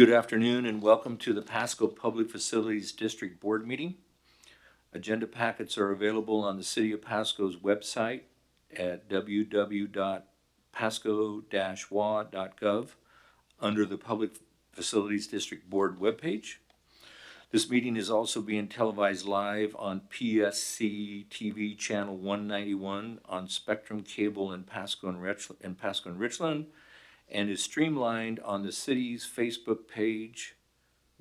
Good afternoon and welcome to the Pasco Public Facilities District Board Meeting. Agenda packets are available on the City of Pasco's website at www.pasco-wa.gov under the Public Facilities District Board webpage. This meeting is also being televised live on PSC-TV channel 191 on Spectrum Cable in Pasco and Richland, and is streamlined on the city's Facebook page,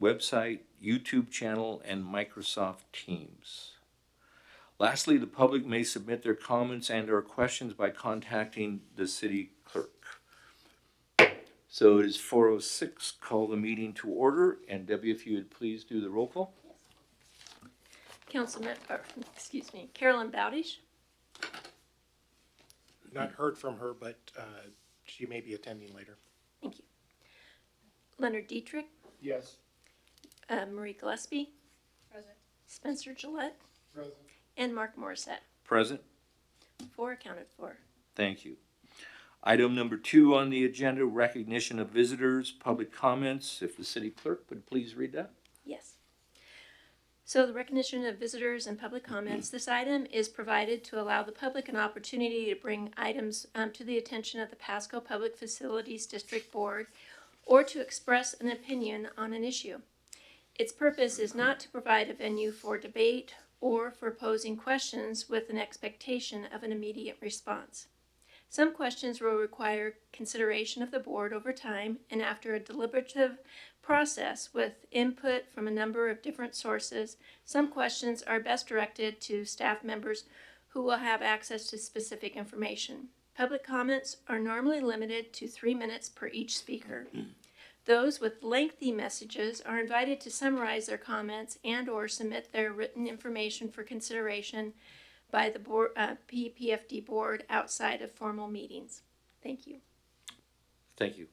website, YouTube channel, and Microsoft Teams. Lastly, the public may submit their comments and/or questions by contacting the city clerk. So it is 4:06. Call the meeting to order, and Debbie, if you would please do the roll call. Carolyn Bowdish. Not heard from her, but she may be attending later. Thank you. Leonard Dietrich. Yes. Marie Gillespie. Present. Spencer Gillette. Present. And Mark Morissette. Present. 4 accounted for. Thank you. Item number 2 on the agenda, recognition of visitors, public comments. If the city clerk would please read that. Yes. So the recognition of visitors and public comments, this item is provided to allow the public an opportunity to bring items to the attention of the Pasco Public Facilities District Board or to express an opinion on an issue. Its purpose is not to provide a venue for debate or for posing questions with an expectation of an immediate response. Some questions will require consideration of the board over time and after a deliberative process with input from a number of different sources. Some questions are best directed to staff members who will have access to specific information. Public comments are normally limited to 3 minutes per each speaker. Those with lengthy messages are invited to summarize their comments and/or submit their written information for consideration by the board, PPFD board outside of formal meetings. Thank you. Thank you.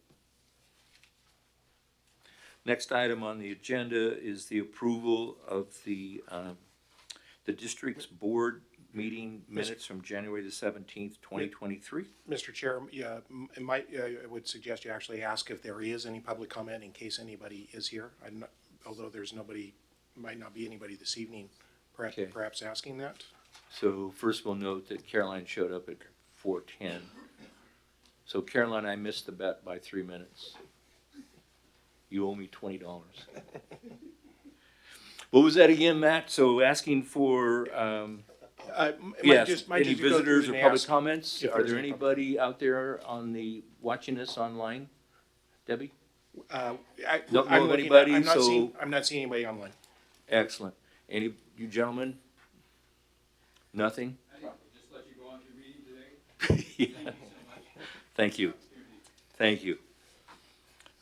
Next item on the agenda is the approval of the district's board meeting minutes from January the 17th, 2023. Mr. Chair, I would suggest you actually ask if there is any public comment in case anybody is here. Although there's nobody, might not be anybody this evening, perhaps asking that. So first we'll note that Caroline showed up at 4:10. So Caroline, I missed the bet by 3 minutes. You owe me $20. What was that again, Matt? So asking for, yes, any visitors or public comments? Are there anybody out there on the, watching this online? Debbie? Don't know of anybody, I'm not seeing anybody online. Excellent. Any, you gentlemen? Nothing? Just let you go on to your meeting today. Yeah. Thank you. Thank you.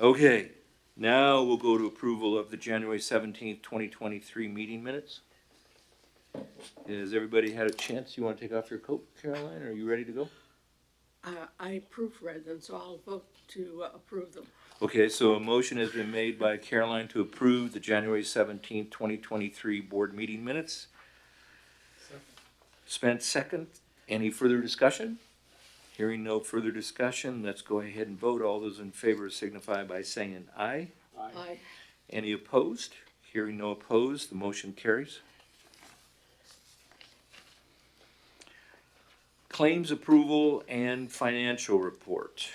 Okay, now we'll go to approval of the January 17th, 2023 meeting minutes. Has everybody had a chance? You want to take off your coat, Caroline? Are you ready to go? I proofread them, so I'll vote to approve them. Okay, so a motion has been made by Caroline to approve the January 17th, 2023 board meeting minutes. Spent second. Any further discussion? Hearing no further discussion, let's go ahead and vote. All those in favor signify by saying aye. Aye. Any opposed? Hearing no opposed, the motion carries. Claims approval and financial report.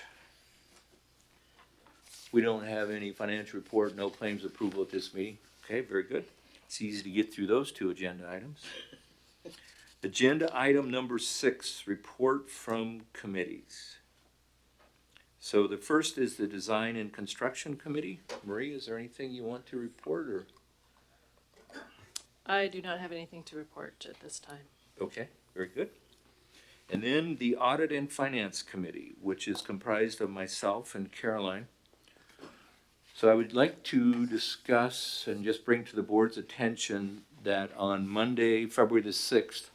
We don't have any financial report, no claims approval at this meeting. Okay, very good. It's easy to get through those 2 agenda items. Agenda item number 6, report from committees. So the first is the Design and Construction Committee. Marie, is there anything you want to report or? I do not have anything to report at this time. Okay, very good. And then the Audit and Finance Committee, which is comprised of myself and Caroline. So I would like to discuss and just bring to the board's attention that on Monday, February the 6th,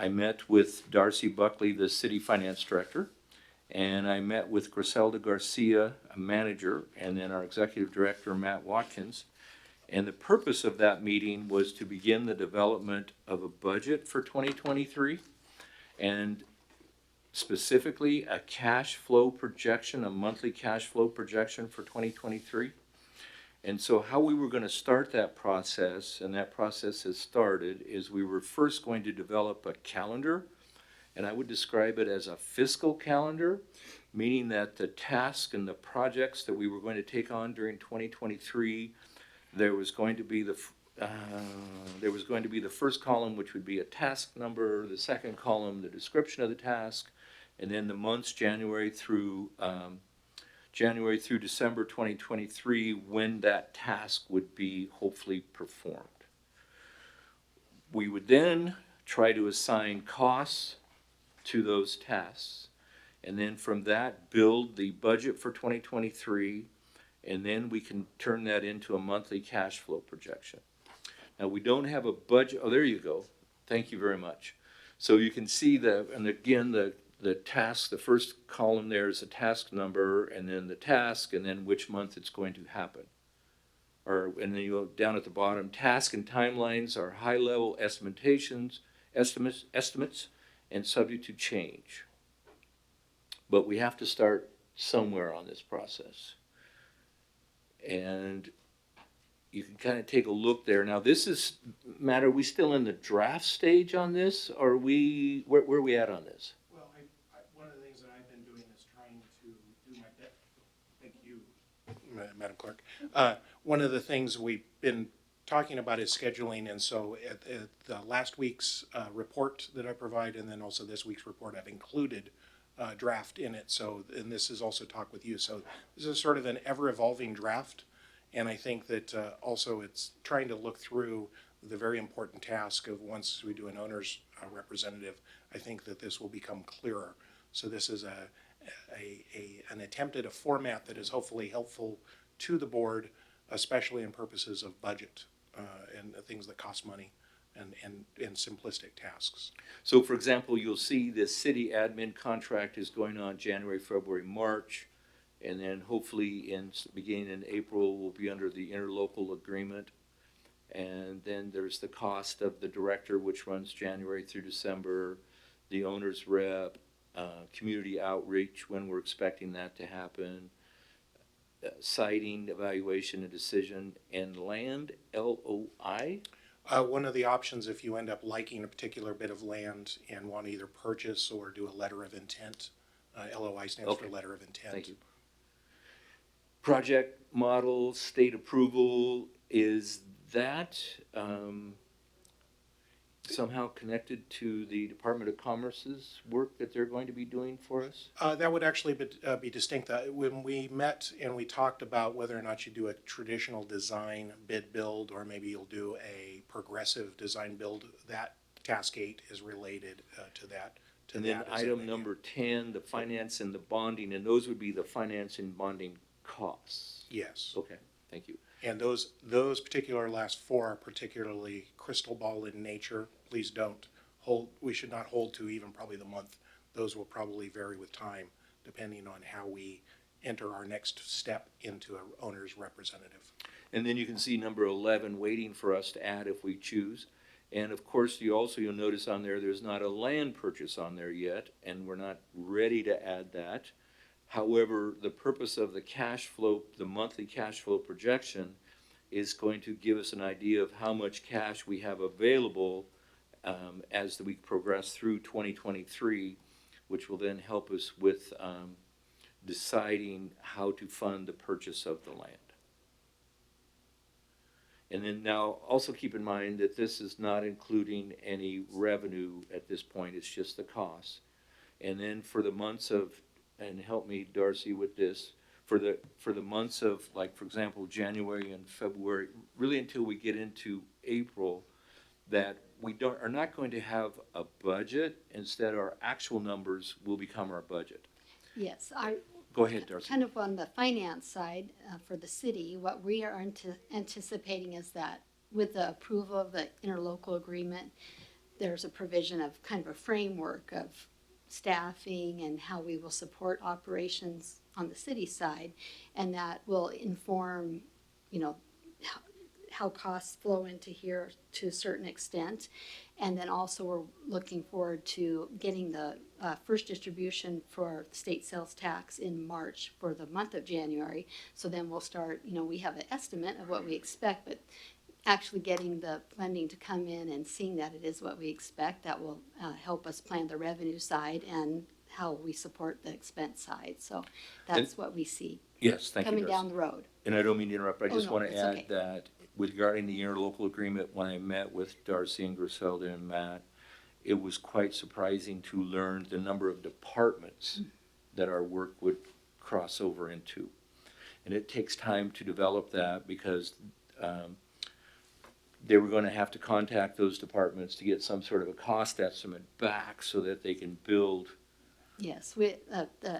I met with Darcy Buckley, the City Finance Director, and I met with Griselda Garcia, a manager, and then our Executive Director, Matt Watkins. And the purpose of that meeting was to begin the development of a budget for 2023, and specifically a cash flow projection, a monthly cash flow projection for 2023. And so how we were gonna start that process, and that process has started, is we were first going to develop a calendar, and I would describe it as a fiscal calendar, meaning that the tasks and the projects that we were going to take on during 2023, there was going to be the first column, which would be a task number, the second column, the description of the task, and then the months January through December 2023, when that task would be hopefully performed. We would then try to assign costs to those tasks, and then from that build the budget for 2023, and then we can turn that into a monthly cash flow projection. Now, we don't have a budget. Oh, there you go. Thank you very much. So you can see and again, the task, the first column there is a task number, and then the task, and then which month it's going to happen. And then you go down at the bottom, task and timelines are high-level estimates, and subject to change. But we have to start somewhere on this process. And you can kind of take a look there. Now, Matt, are we still in the draft stage on this, or where are we at on this? Well, one of the things that I've been doing is trying to do my best. Thank you, Madam Clerk. One of the things we've been talking about is scheduling, and so at the last week's report that I provide, and then also this week's report, I've included draft in it. So, and this is also talk with you. So this is sort of an ever-evolving draft, and I think that also it's trying to look through the very important task of once we do an owner's representative, I think that this will become clearer. So this is an attempt at a format that is hopefully helpful to the board, especially in purposes of budget and things that cost money and simplistic tasks. So, for example, you'll see the city admin contract is going on January, February, March, and then hopefully beginning in April, we'll be under the interlocal agreement. And then there's the cost of the director, which runs January through December, the owner's rep, community outreach, when we're expecting that to happen, siting, evaluation and decision, and land, LOI. One of the options, if you end up liking a particular bit of land and want to either purchase or do a letter of intent, LOI stands for letter of intent. Thank you. Project model, state approval, is that somehow connected to the Department of Commerce's work that they're going to be doing for us? That would actually be distinct. When we met and we talked about whether or not you do a traditional design bid build, or maybe you'll do a progressive design build, that task 8 is related to that. And then item number 10, the finance and the bonding, and those would be the finance and bonding costs. Yes. Okay, thank you. And those particular last 4 are particularly crystal ball in nature. Please don't hold, we should not hold to even probably the month. Those will probably vary with time depending on how we enter our next step into an owner's representative. And then you can see number 11 waiting for us to add if we choose. And of course, you'll notice on there's not a land purchase on there yet, and we're not ready to add that. However, the purpose of the cash flow, the monthly cash flow projection, is going to give us an idea of how much cash we have available as we progress through 2023, which will then help us with deciding how to fund the purchase of the land. And then now also keep in mind that this is not including any revenue at this point, it's just the costs. And then for the months of, and help me Darcy with this, for the months of, like, for example, January and February, really until we get into April, that we are not going to have a budget. Instead, our actual numbers will become our budget. Yes, Go ahead, Darcy. kind of on the finance side for the city, what we are anticipating is that with the approval of the interlocal agreement, there's a provision of kind of a framework of staffing and how we will support operations on the city side, and that will inform, how costs flow into here to a certain extent. And then also we're looking forward to getting the first distribution for state sales tax in March for the month of January. So then we'll start, we have an estimate of what we expect, but actually getting the funding to come in and seeing that it is what we expect, that will help us plan the revenue side and how we support the expense side. So that's what we see Yes, thank you, coming Darcy. down the road. And I don't mean to interrupt, but I Oh, just no, want to it's add okay. that regarding the interlocal agreement, when I met with Darcy and Griselda and Matt, it was quite surprising to learn the number of departments that our work would cross over into. And it takes time to develop that because they were going to have to contact those departments to get some sort of a cost estimate back so that they can build. Yes, the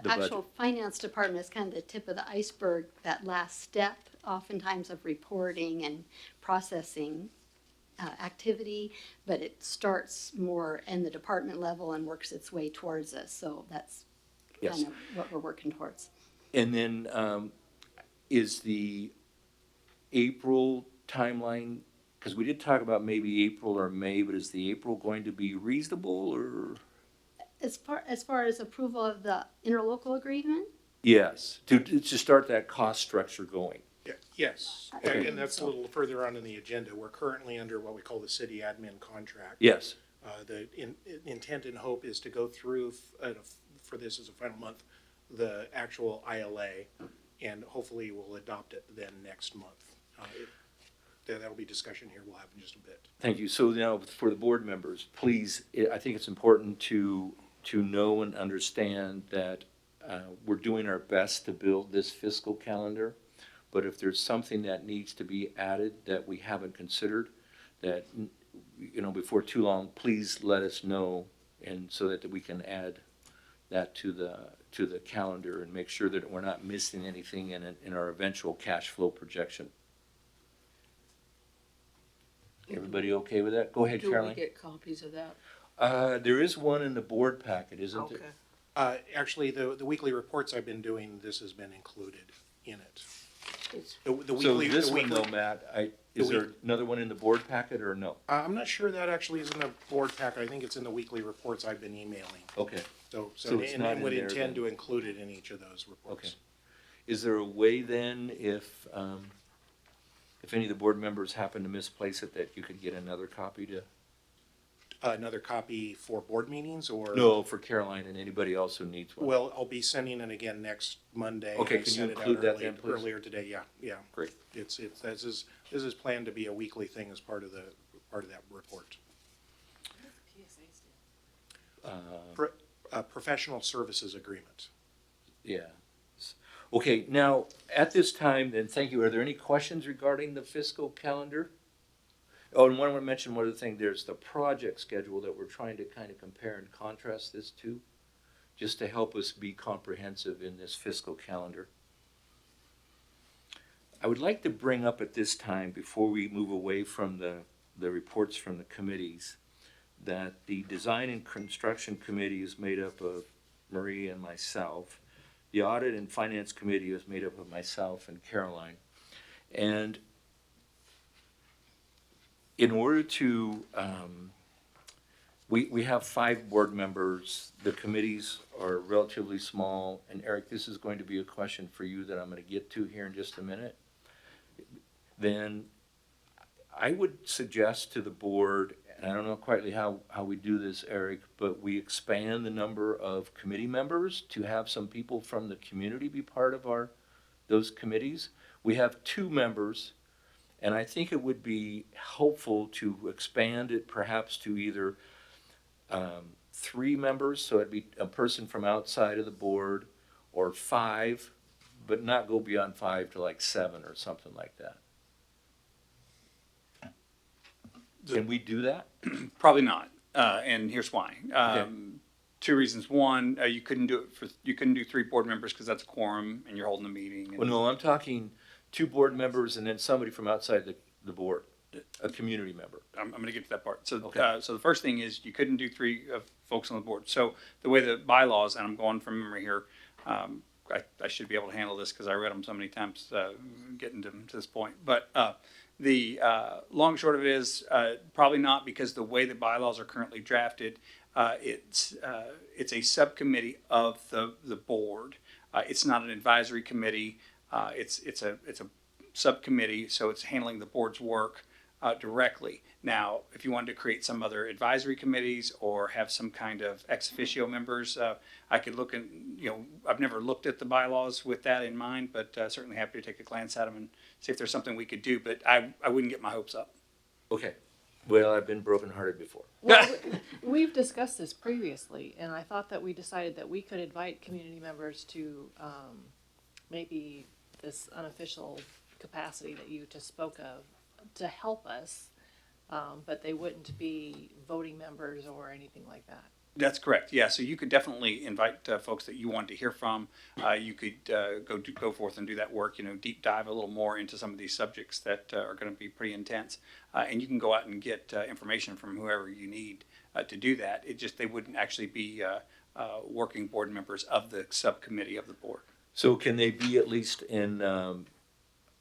actual finance department is kind of the tip of the iceberg, that last step oftentimes of reporting and processing activity, but it starts more in the department level and works its way towards us. So that's Yes. kind of what we're working towards. And then is the April timeline, because we did talk about maybe April or May, but is the April going to be reasonable or? As far as approval of the interlocal agreement, Yes, to start that cost structure going. Yeah, yes, Okay. and that's a little further on in the agenda. We're currently under what we call the city admin contract. Yes, The intent and hope is to go through, for this as a final month, the actual ILA, and hopefully we'll adopt it then next month. That'll be discussion here we'll have in just a bit. thank you. So now for the board members, please, I think it's important to know and understand that we're doing our best to build this fiscal calendar. But if there's something that needs to be added that we haven't considered, that, before too long, please let us know, and so that we can add that to the calendar and make sure that we're not missing anything in our eventual cash flow projection. Everybody okay with that? Go ahead, Do we Caroline. get copies of that? There is one in the board packet, isn't there? Okay. Actually, the weekly reports I've been doing, this has been included in it. It's- The So weekly, this the one weekly, though, Matt, is there another one in the board packet or no? I'm not sure that actually is in the board packet. I think it's in the weekly reports I've been emailing. Okay, So So it's not and in would there intend then? to include it in each of those okay. reports. Is there a way then, if any of the board members happen to misplace it, that you could get another copy to? Another copy for board meetings or? No, for Caroline and anybody else who needs one. Well, I'll be sending it again next Monday. Okay, I can you sent it out include that early- then, please? Earlier today, yeah. Great. This is planned to be a weekly thing as part of that report. Professional services agreement. Yeah. Okay, now, at this time, then, thank you. Are there any questions regarding the fiscal calendar? Oh, and I want to mention one other thing. There's the project schedule that we're trying to kind of compare and contrast this to, just to help us be comprehensive in this fiscal calendar. I would like to bring up at this time, before we move away from the reports from the committees, that the Design and Construction Committee is made up of Marie and myself. The Audit and Finance Committee is made up of myself and Caroline. And in order to, we have 5 board members. The committees are relatively small. And Eric, this is going to be a question for you that I'm going to get to here in just a minute. Then I would suggest to the board, and I don't know quite how we do this, Eric, but we expand the number of committee members to have some people from the community be part of those committees. We have 2 members, and I think it would be helpful to expand it perhaps to either 3 members, so it'd be a person from outside of the board, or 5, but not go beyond 5 to like 7 or something like that. Can we do that? Probably not, and here's why. Okay. 2 reasons. One, you couldn't do 3 board members because that's a quorum and you're holding a meeting. Well, no, I'm talking 2 board members and then somebody from outside the board, a community member. I'm going to get to that part. So, Okay. so the first thing is you couldn't do 3 folks on the board. So the way the bylaws, and I'm going from memory here, I should be able to handle this because I read them so many times, getting to this point. But the long and short of it is probably not, because the way the bylaws are currently drafted, it's a subcommittee of the board. It's not an advisory committee. It's a subcommittee, so it's handling the board's work directly. Now, if you wanted to create some other advisory committees or have some kind of ex officio members, I could look and, I've never looked at the bylaws with that in mind, but certainly happy to take a glance at them and see if there's something we could do, but I wouldn't get my hopes up. Okay. Well, I've been brokenhearted before. Well, we've discussed this previously, and I thought that we decided that we could invite community members to maybe this unofficial capacity that you just spoke of to help us, but they wouldn't be voting members or anything like that. That's correct. Yeah, so you could definitely invite folks that you wanted to hear from. You could go forth and do that work. Deep dive a little more into some of these subjects that are going to be pretty intense. And you can go out and get information from whoever you need to do that. They wouldn't actually be working board members of the subcommittee of the board. So can they be at least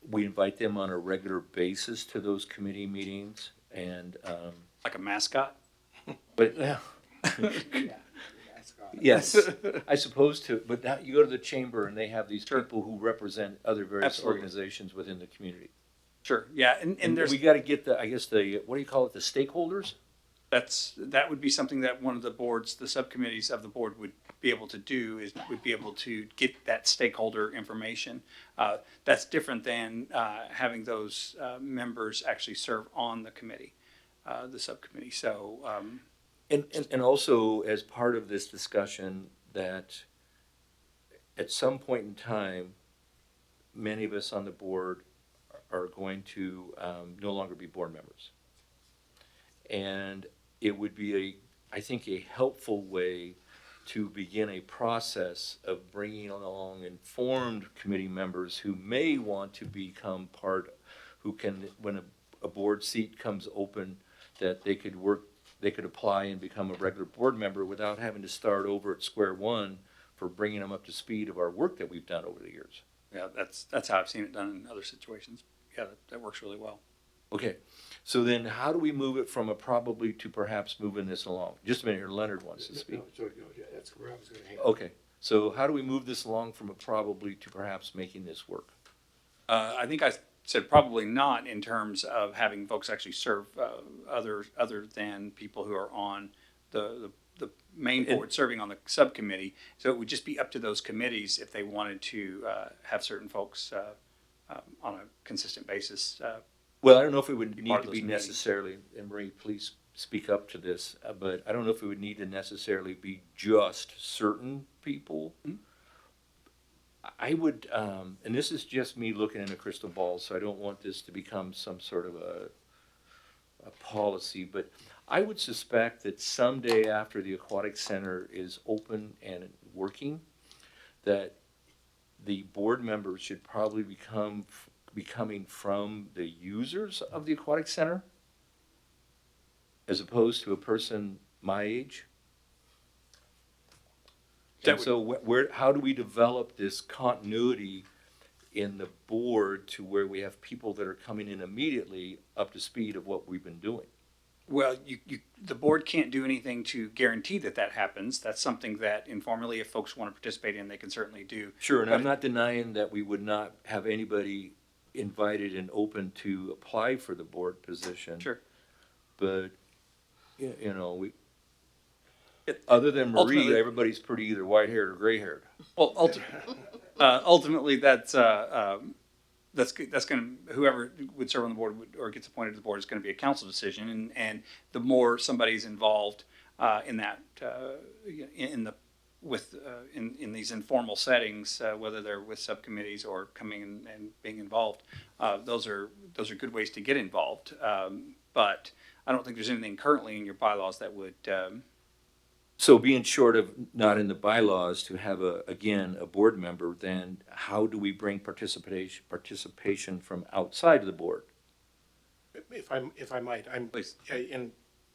we invite them on a regular basis to those committee meetings and. Like a mascot? But yeah. Yes, I suppose to, but now you go to the chamber and they have these people who represent other various Absolutely. organizations within the community. Sure. Yeah, and there's we got to get what do you call it, the stakeholders? that would be something that one of the subcommittees of the board would be able to do, would be able to get that stakeholder information. That's different than having those members actually serve on the committee, the subcommittee. So. And also as part of this discussion that at some point in time, many of us on the board are going to no longer be board members. And it would be I think a helpful way to begin a process of bringing along informed committee members who may want to become who can, when a board seat comes open, that they could apply and become a regular board member without having to start over at square one for bringing them up to speed of our work that we've done over the years. Yeah, that's how I've seen it done in other situations. Yeah, that works really well. Okay, so then how do we move it from a probably to perhaps moving this along? Just a minute here, Leonard wants to speak. That's where I was going to hang. Okay, so how do we move this along from a probably to perhaps making this work? I think I said probably not in terms of having folks actually serve other than people who are on the main board serving on the subcommittee. So it would just be up to those committees if they wanted to have certain folks on a consistent basis. Well, I don't know if it would need part to of be those meetings. necessarily, and Marie, please speak up to this, but I don't know if it would need to necessarily be just certain people. Mm-hmm. I would, and this is just me looking in a crystal ball, so I don't want this to become some sort of a policy, but I would suspect that someday after the aquatic center is open and working, that the board members should probably be coming from the users of the aquatic center, as opposed to a person my age. And so how do we develop this continuity in the board to where we have people that are coming in immediately up to speed of what we've been doing? Well, the board can't do anything to guarantee that happens. That's something that informally, if folks want to participate in, they can certainly do. Sure, and I'm not denying that we would not have anybody invited and open to apply for the board position. Sure. But, other than Marie, Ultimately- everybody's pretty either white-haired or gray-haired. Well, ultimately, that's going to, whoever would serve on the board or gets appointed to the board is going to be a council decision, and the more somebody's involved in that in these informal settings, whether they're with subcommittees or coming in and being involved, those are good ways to get involved. But I don't think there's anything currently in your bylaws that would. So being short of not in the bylaws to have a board member, then how do we bring participation from outside of the board? If I might, Please. and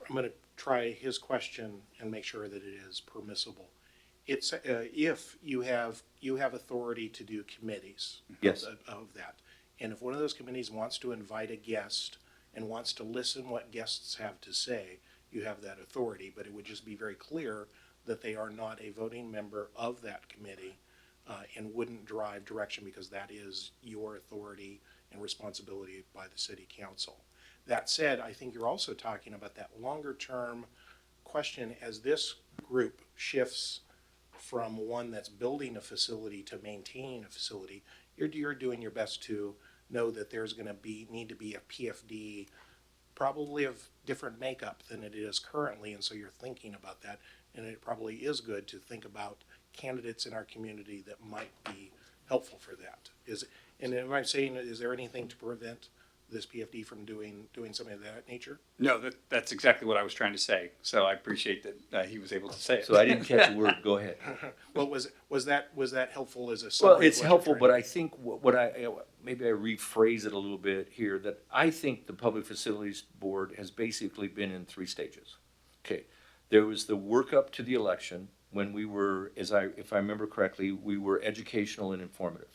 I'm going to try his question and make sure that it is permissible. It's, if you have authority to do committees. Yes. Of that. And if one of those committees wants to invite a guest and wants to listen what guests have to say, you have that authority, but it would just be very clear that they are not a voting member of that committee, and wouldn't drive direction, because that is your authority and responsibility by the city council. That said, I think you're also talking about that longer term question as this group shifts from one that's building a facility to maintaining a facility. You're doing your best to know that there's going to need to be a PFD, probably of different makeup than it is currently, and so you're thinking about that. And it probably is good to think about candidates in our community that might be helpful for that. And am I saying, is there anything to prevent this PFD from doing something of that nature? No, that's exactly what I was trying to say. So I appreciate that he was able to say it. So I didn't catch a word. Go ahead. Well, was that helpful as a Well, summary? it's of what you're helpful, trying but to- I think what maybe I rephrase it a little bit here, that I think the Public Facilities Board has basically been in 3 stages. Okay, there was the work up to the election when we were, if I remember correctly, we were educational and informative.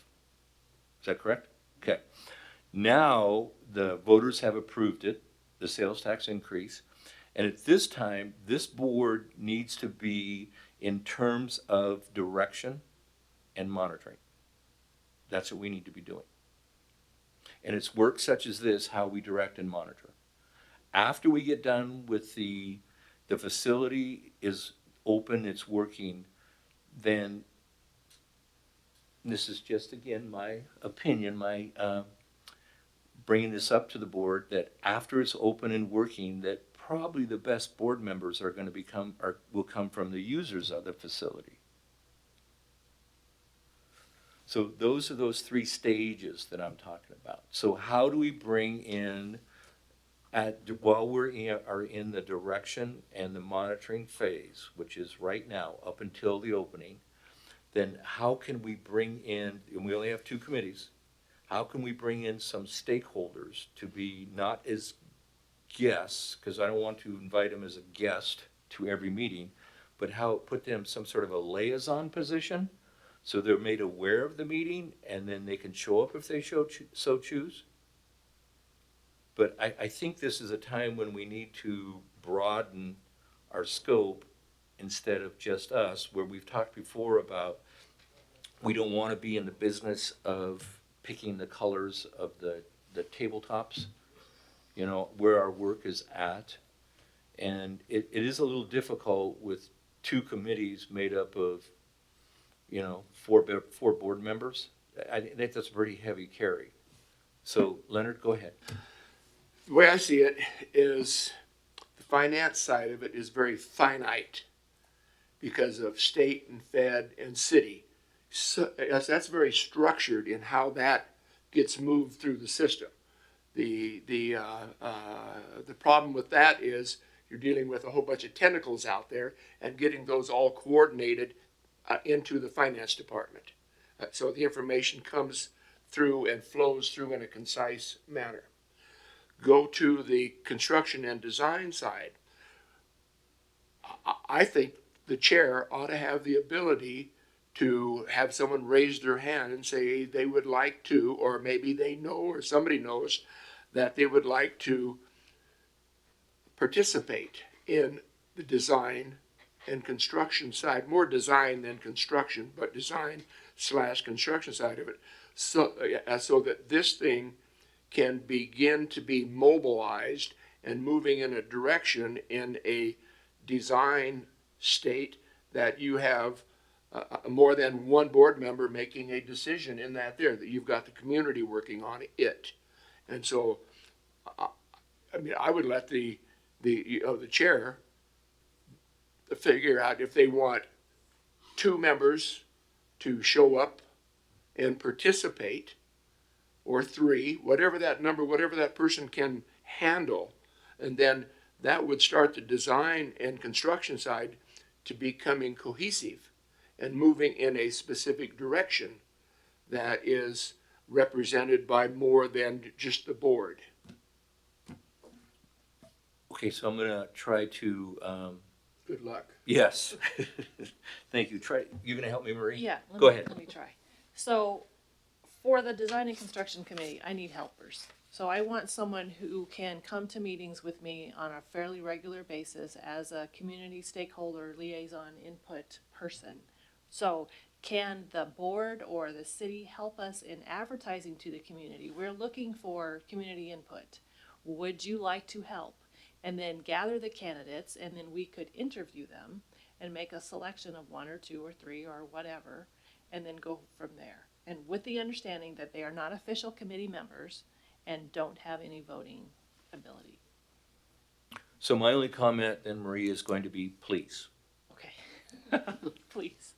Is that correct? Okay. Now the voters have approved it, the sales tax increase, and at this time, this board needs to be in terms of direction and monitoring. That's what we need to be doing. And it's work such as this, how we direct and monitor. After we get done with the facility is open, it's working, then this is just, again, my opinion, my bringing this up to the board, that after it's open and working, that probably the best board members are going to will come from the users of the facility. So those are those 3 stages that I'm talking about. So how do we bring in, while are in the direction and the monitoring phase, which is right now up until the opening, then how can we bring in, and we only have 2 committees, how can we bring in some stakeholders to be not as guests, because I don't want to invite them as a guest to every meeting, but put them some sort of a liaison position, so they're made aware of the meeting, and then they can show up if they so choose. But I think this is a time when we need to broaden our scope instead of just us, where we've talked before about we don't want to be in the business of picking the colors of the tabletops, where our work is at. And it is a little difficult with 2 committees made up of, 4 board members. I think that's a pretty heavy carry. So Leonard, go ahead. The way I see it is the finance side of it is very finite because of state and fed and city. So that's very structured in how that gets moved through the system. The problem with that is you're dealing with a whole bunch of tentacles out there and getting those all coordinated into the finance department. So the information comes through and flows through in a concise manner. Go to the construction and design side. I think the chair ought to have the ability to have someone raise their hand and say they would like to, or maybe they know, or somebody knows that they would like to participate in the design and construction side, more design than construction, but design/construction side of it, so that this thing can begin to be mobilized and moving in a direction in a design state that you have more than one board member making a decision in that you've got the community working on it. And so, I would let the chair figure out if they want 2 members to show up and participate, or 3, whatever that number, whatever that person can handle. And then that would start the design and construction side to becoming cohesive and moving in a specific direction that is represented by more than just the board. Okay, so I'm going to try to Good luck. Yes. Thank you. You're gonna help me, Marie? Yeah. Go ahead. Let me try. So, for the design and construction committee, I need helpers. So I want someone who can come to meetings with me on a fairly regular basis as a community stakeholder liaison input person. So can the board or the city help us in advertising to the community? We're looking for community input. Would you like to help? And then gather the candidates, and then we could interview them and make a selection of one or two or three or whatever, and then go from there. And with the understanding that they are not official committee members and don't have any voting ability. So my only comment then, Marie, is going to be please. Okay. Please.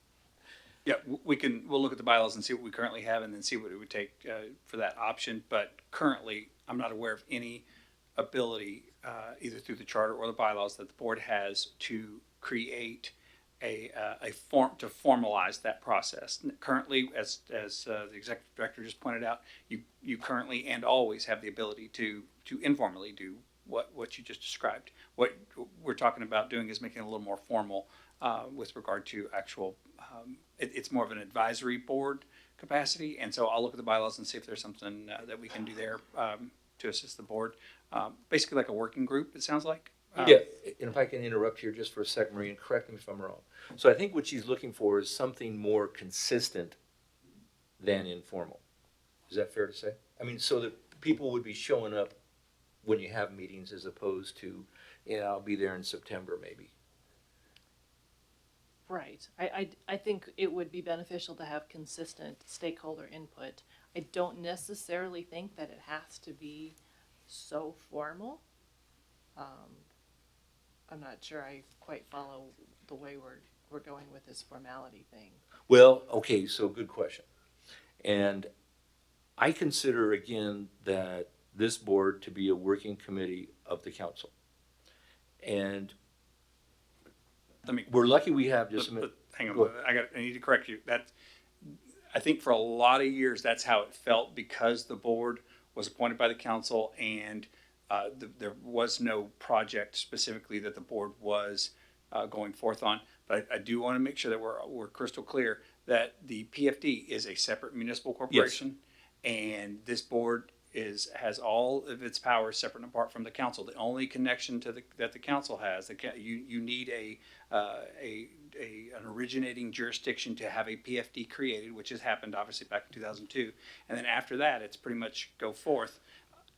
Yeah, we'll look at the bylaws and see what we currently have and then see what it would take for that option. But currently, I'm not aware of any ability, either through the charter or the bylaws, that the board has to create a form to formalize that process. Currently, as the executive director just pointed out, you currently and always have the ability to informally do what you just described. What we're talking about doing is making it a little more formal with regard to actual. It's more of an advisory board capacity, and so I'll look at the bylaws and see if there's something that we can do there to assist the board. Basically, like a working group. It sounds like. Yeah, and if I can interrupt here just for a second, Marie, and correct me if I'm wrong. So I think what she's looking for is something more consistent than informal. Is that fair to say? I mean, so that people would be showing up when you have meetings as opposed to, yeah, I'll be there in September maybe. Right. I think it would be beneficial to have consistent stakeholder input. I don't necessarily think that it has to be so formal. I'm not sure I quite follow the way we're going with this formality thing. Well, okay, so good question. And I consider again that this board to be a working committee of the council. And we're lucky we have just a minute. Hang on, Go ahead. I need to correct you. I think for a lot of years that's how it felt because the board was appointed by the council and there was no project specifically that the board was going forth on. But I do want to make sure that we're crystal clear that the PFD is a separate municipal corporation, and this board has all of its powers separate and apart from the council. The only connection that the council has, you need an originating jurisdiction to have a PFD created, which has happened obviously back in 2002, and then after that it's pretty much go forth.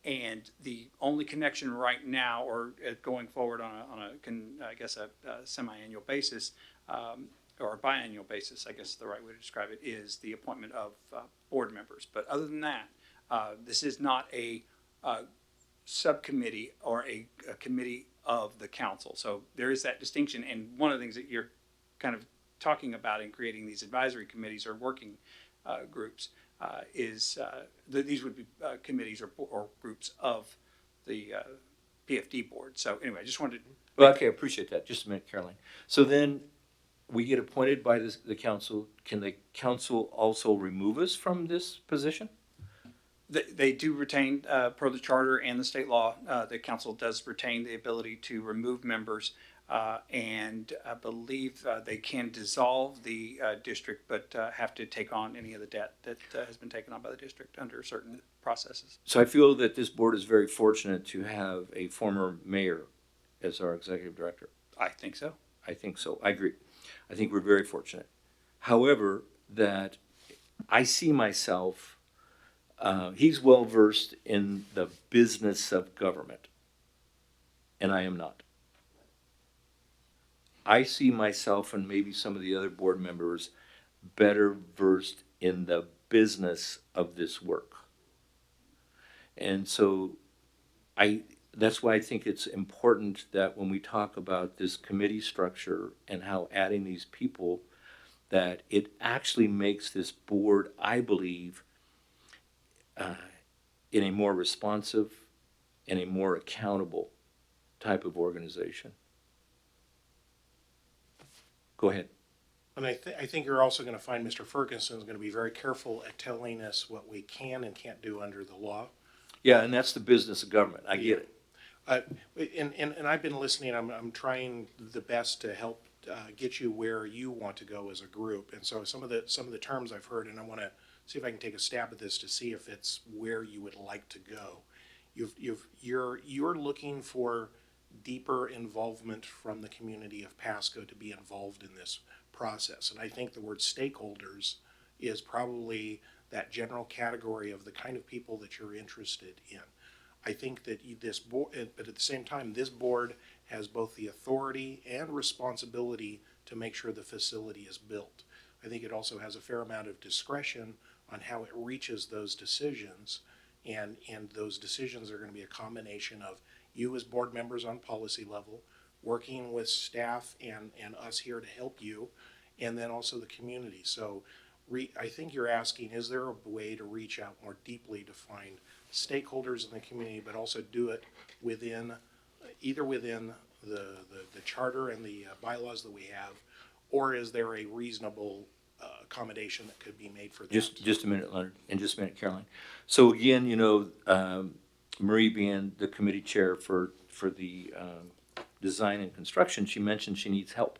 And the only connection right now, or going forward on a semi-annual basis, or a biannual basis, I guess is the right way to describe it, is the appointment of board members. But other than that, this is not a subcommittee or a committee of the council. So there is that distinction. And one of the things that you're kind of talking about in creating these advisory committees or working groups is that these would be committees or groups of the PFD board. So anyway, I just wanted to. Well, okay, I appreciate that. Just a minute, Caroline. So then we get appointed by the council. Can the council also remove us from this position? They do retain, per the charter and the state law, the council does retain the ability to remove members. And I believe they can dissolve the district, but have to take on any of the debt that has been taken on by the district under certain processes. So I feel that this board is very fortunate to have a former mayor as our executive director. I think so. I think so. I agree. I think we're very fortunate. However, that I see myself, he's well versed in the business of government, and I am not. I see myself and maybe some of the other board members better versed in the business of this work. And so that's why I think it's important that when we talk about this committee structure and how adding these people, that it actually makes this board, I believe, in a more responsive and a more accountable type of organization. Go ahead. And I think you're also going to find Mr. Ferguson is going to be very careful at telling us what we can and can't do under the law. Yeah, and that's the business of government. I get it. And I've been listening, I'm trying the best to help get you where you want to go as a group. And so some of the terms I've heard, and I want to see if I can take a stab at this to see if it's where you would like to go. You're looking for deeper involvement from the community of Pasco to be involved in this process. And I think the word stakeholders is probably that general category of the kind of people that you're interested in. I think that this board, but at the same time, this board has both the authority and responsibility to make sure the facility is built. I think it also has a fair amount of discretion on how it reaches those decisions. And those decisions are going to be a combination of you as board members on policy level, working with staff and us here to help you, and then also the community. So I think you're asking, is there a way to reach out more deeply to find stakeholders in the community, but also do it within, either within the charter and the bylaws that we have, or is there a reasonable accommodation that could be made for that? Just a minute, Leonard, and just a minute, Caroline. So again, you know, Marie being the committee chair for the design and construction, she mentioned she needs help.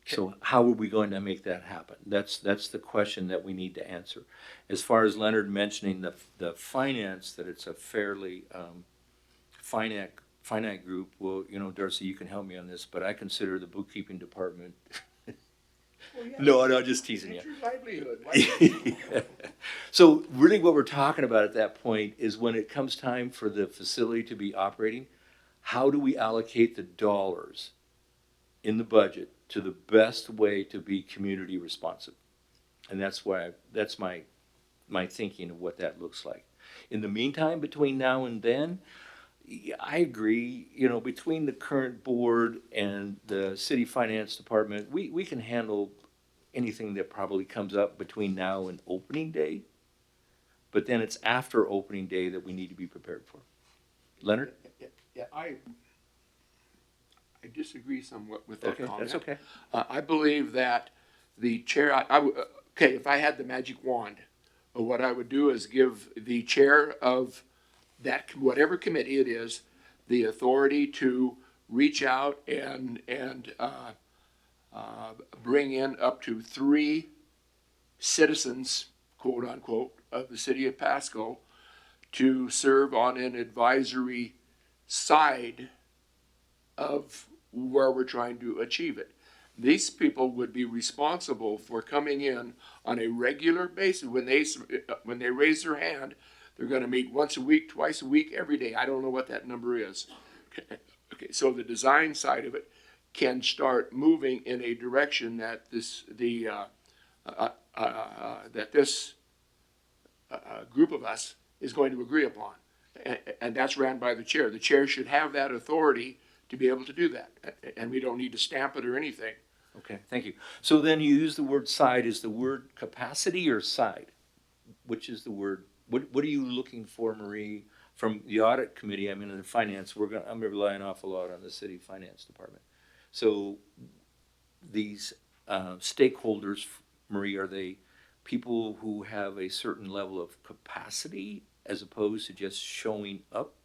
So how are we going to make that happen? That's the question that we need to answer. As far as Leonard mentioning the finance, that it's a fairly finite group, well, you know, Darcy, you can help me on this, but I consider the bookkeeping department. No, just teasing you. It's your livelihood. So really what we're talking about at that point is when it comes time for the facility to be operating, how do we allocate the dollars in the budget to the best way to be community responsive? And that's my thinking of what that looks like. In the meantime, between now and then, I agree, you know, between the current board and the city finance department, we can handle anything that probably comes up between now and opening day. But then it's after opening day that we need to be prepared for. Leonard? Yeah, I disagree somewhat with that Okay, comment. that's okay. I believe that the chair, okay, if I had the magic wand, what I would do is give the chair of that, whatever committee it is, the authority to reach out and bring in up to 3 citizens, quote unquote, of the city of Pasco to serve on an advisory side of where we're trying to achieve it. These people would be responsible for coming in on a regular basis. When they raise their hand, they're going to meet once a week, twice a week, every day. I don't know what that number is. Okay, so the design side of it can start moving in a direction that this group of us is going to agree upon, and that's ran by the chair. The chair should have that authority to be able to do that, and we don't need to stamp it or anything. Okay, thank you. So then you use the word side. Is the word capacity or side? Which is the word? What are you looking for, Marie, from the audit committee? I mean, in the finance, I'm relying an awful lot on the city finance department. So these stakeholders, Marie, are they people who have a certain level of capacity as opposed to just showing up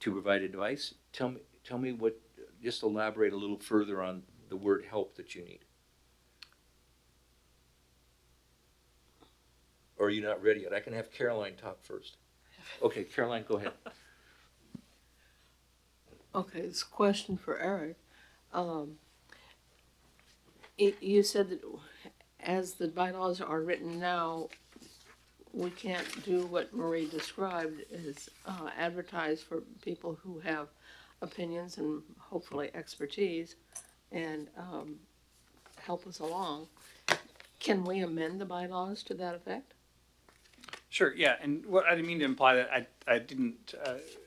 to provide advice? Tell me what, just elaborate a little further on the word help that you need. Or are you not ready yet? I can have Caroline talk first. Okay, Caroline, go ahead. Okay, it's a question for Eric. You said that as the bylaws are written now, we can't do what Marie described, is advertise for people who have opinions and hopefully expertise and help us along. Can we amend the bylaws to that effect? Sure, yeah, and what I didn't mean to imply that I didn't.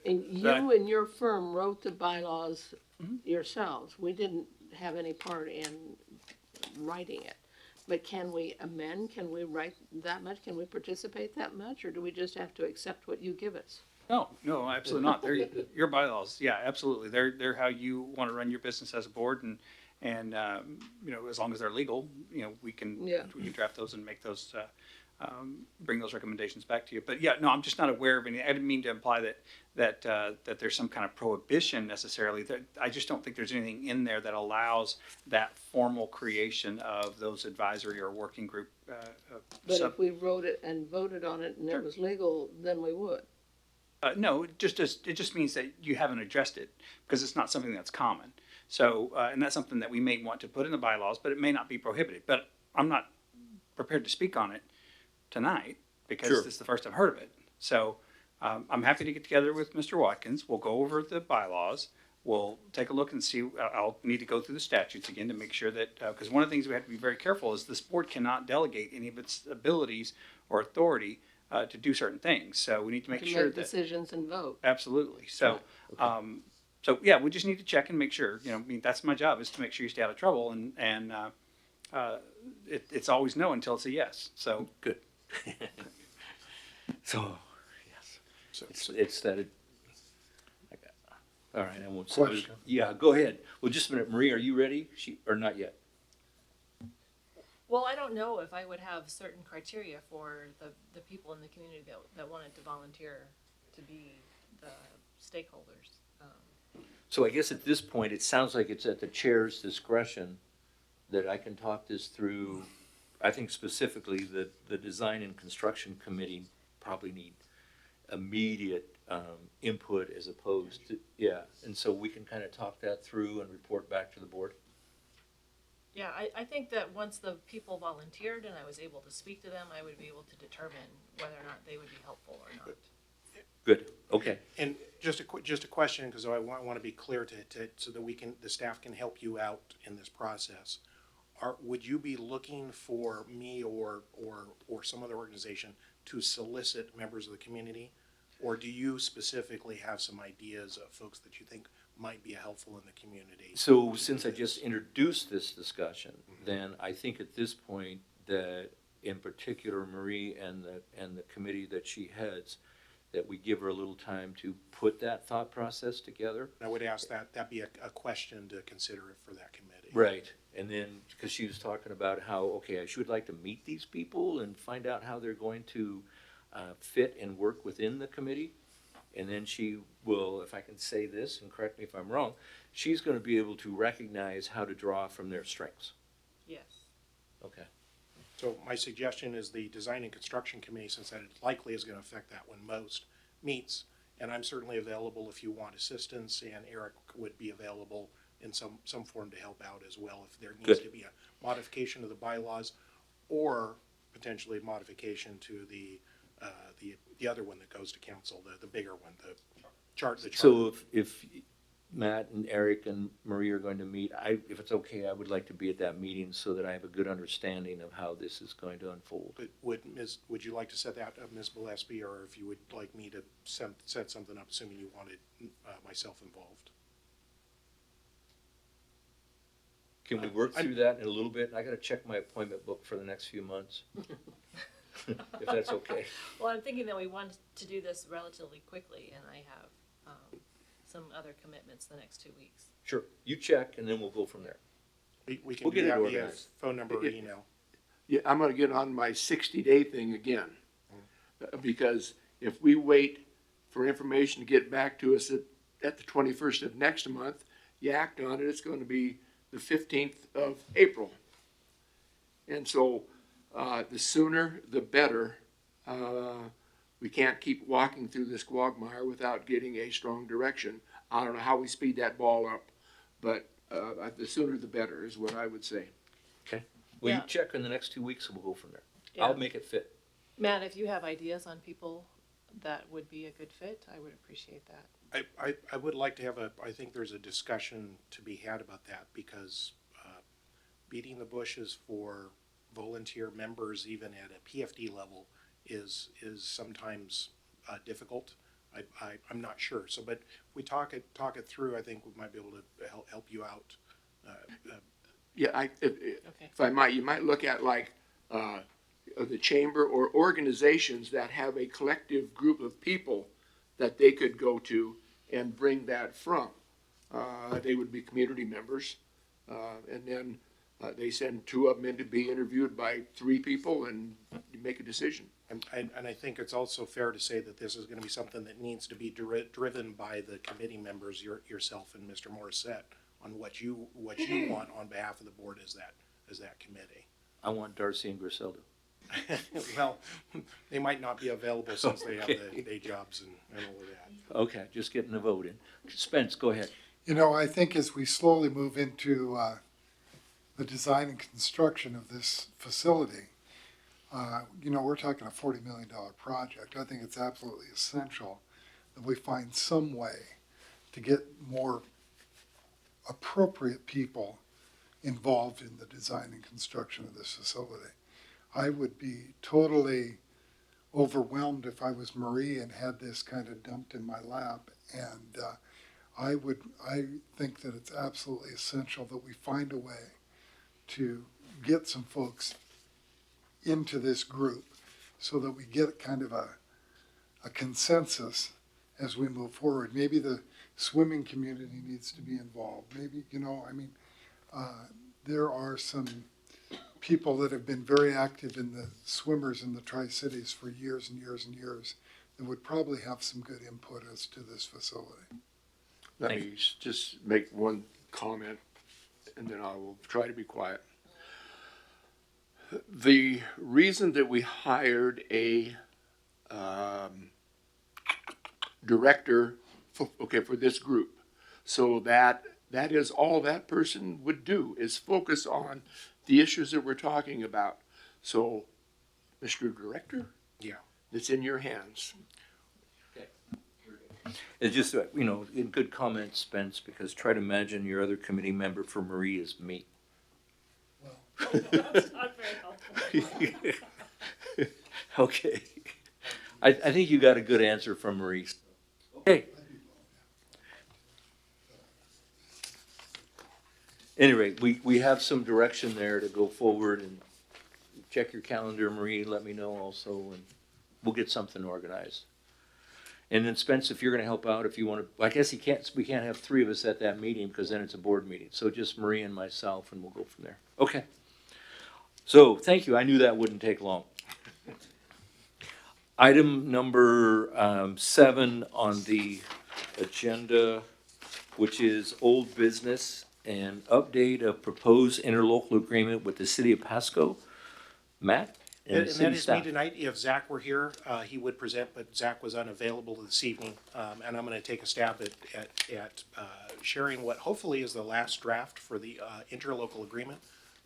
And you and your firm wrote the bylaws yourselves. We didn't have any part in writing it. But can we amend? Can we write that much? Can we participate that much? Or do we just have to accept what you give us? No, absolutely not. They're your bylaws. Yeah, absolutely. They're how you want to run your business as a board, and you know, as long as they're legal, you know, we can draft those and make those bring those recommendations back to you. But yeah, no, I'm just not aware of any. I didn't mean to imply that there's some kind of prohibition necessarily. I just don't think there's anything in there that allows that formal creation of those advisory or working group. But if we wrote it and voted on it and it was legal, then we would. No, it just means that you haven't addressed it because it's not something that's common. So, and that's something that we may want to put in the bylaws, but it may not be prohibited. But I'm not prepared to speak on it tonight because Sure. this is the first I've heard of it. So, I'm happy to get together with Mr. Watkins. We'll go over the bylaws. We'll take a look and see. I'll need to go through the statutes again to make sure that, because one of the things we have to be very careful is this board cannot delegate any of its abilities or authority to do certain things. So we need to make sure Make that. decisions and vote. Absolutely. So, so yeah, we just need to check and make sure. I mean, that's my job is to make sure you stay out of trouble, and it's always no until it's a yes. So Good. So, yes, So, it's that. All right, I won't. Question. Yeah, go ahead. Well, just a minute, Marie, are you ready? Or not yet? Well, I don't know if I would have certain criteria for the people in the community that wanted to volunteer to be the stakeholders. So I guess at this point, it sounds like it's at the chair's discretion that I can talk this through. I think specifically the design and construction committee probably need immediate input as opposed to, yeah. And so we can kind of talk that through and report back to the board. Yeah, I think that once the people volunteered and I was able to speak to them, I would be able to determine whether or not they would be helpful or not. Good, okay. and just a question, because I want to be clear so that the staff can help you out in this process. Would you be looking for me or some other organization to solicit members of the community? Or do you specifically have some ideas of folks that you think might be helpful in the community? So since I just introduced this discussion, then I think at this point that in particular Marie and the committee that she heads, that we give her a little time to put that thought process together. I would ask that be a question to consider for that committee. Right. And then, because she was talking about how, okay, I should like to meet these people and find out how they're going to fit and work within the committee. And then she will, if I can say this, and correct me if I'm wrong, she's going to be able to recognize how to draw from their strengths. Yes. Okay. So my suggestion is the design and construction committee, since that likely is going to affect that one most, meets. And I'm certainly available if you want assistance, and Eric would be available in some form to help out as well if there needs Good. to be a modification of the bylaws or potentially modification to the other one that goes to council, the bigger one, the charter. So if Matt and Eric and Marie are going to meet, if it's okay, I would like to be at that meeting so that I have a good understanding of how this is going to unfold. But would you like to set that up, Ms. Gillespie, or if you would like me to set something up, assuming you wanted myself involved? Can we work through that in a little bit? I got to check my appointment book for the next few months. If that's okay. Well, I'm thinking that we want to do this relatively quickly, and I have some other commitments the next 2 weeks. Sure. You check and then we'll go from there. We can We'll do get it that via organized. phone number or email. Yeah, I'm gonna get on my 60-day thing again. Because if we wait for information to get back to us at the 21st of next month, you act on it, it's gonna be the 15th of April. And so, the sooner the better. We can't keep walking through this quagmire without getting a strong direction. I don't know how we speed that ball up, but the sooner the better is what I would say. Okay. Well, you Yeah. check in the next 2 weeks and we'll go from there. Yeah. I'll make it fit. Matt, if you have ideas on people that would be a good fit, I would appreciate that. I would like to have I think there's a discussion to be had about that, because beating the bushes for volunteer members, even at a PFD level, is sometimes difficult. I'm not sure. So, but if we talk it through, I think we might be able to help you out. Yeah, Okay. if I might, you might look at like the chamber or organizations that have a collective group of people that they could go to and bring that from. They would be community members. And then They send two of them in to be interviewed by three people and you make a decision. And I think it's also fair to say that this is gonna be something that needs to be driven by the committee members, yourself and Mr. Morissette, on what you want on behalf of the board as that committee. I want Darcy and Griselda. Well, they might not be available since they have the Okay. day jobs and all of that. Okay, just getting the vote in. Spence, go ahead. You know, I think as we slowly move into the design and construction of this facility, you know, we're talking a $40 million project. I think it's absolutely essential that we find some way to get more appropriate people involved in the design and construction of this facility. I would be totally overwhelmed if I was Marie and had this kind of dumped in my lap. And I think that it's absolutely essential that we find a way to get some folks into this group so that we get kind of a consensus as we move forward. Maybe the swimming community needs to be involved. Maybe, you know, I mean, there are some people that have been very active in the swimmers in the Tri-Cities for years and years and years that would probably have some good input as to this facility. Let Thank me just make one comment, and then I will try to be quiet. The reason that we hired a director for this group, so that is all that person would do, is focus on the issues that we're talking about. So, Mr. Director? Yeah. It's in your hands. It's just, you know, in good comments, Spence, because try to imagine your other committee member for Marie is me. That's not very helpful. Okay. I think you got a good answer from Marie. Okay. Any rate, we have some direction there to go forward, and check your calendar, Marie, let me know also, and we'll get something organized. And then Spence, if you're gonna help out, if you wanna, I guess we can't have three of us at that meeting, because then it's a board meeting, so just Marie and myself, and we'll go from there. Okay. So, thank you, I knew that wouldn't take long. Item number 7 on the agenda, which is old business and update of proposed interlocal agreement with the city of Pasco. Matt? And the that city is staff. me tonight. If Zach were here, he would present, but Zach was unavailable this evening. And I'm gonna take a stab at sharing what hopefully is the last draft for the interlocal agreement.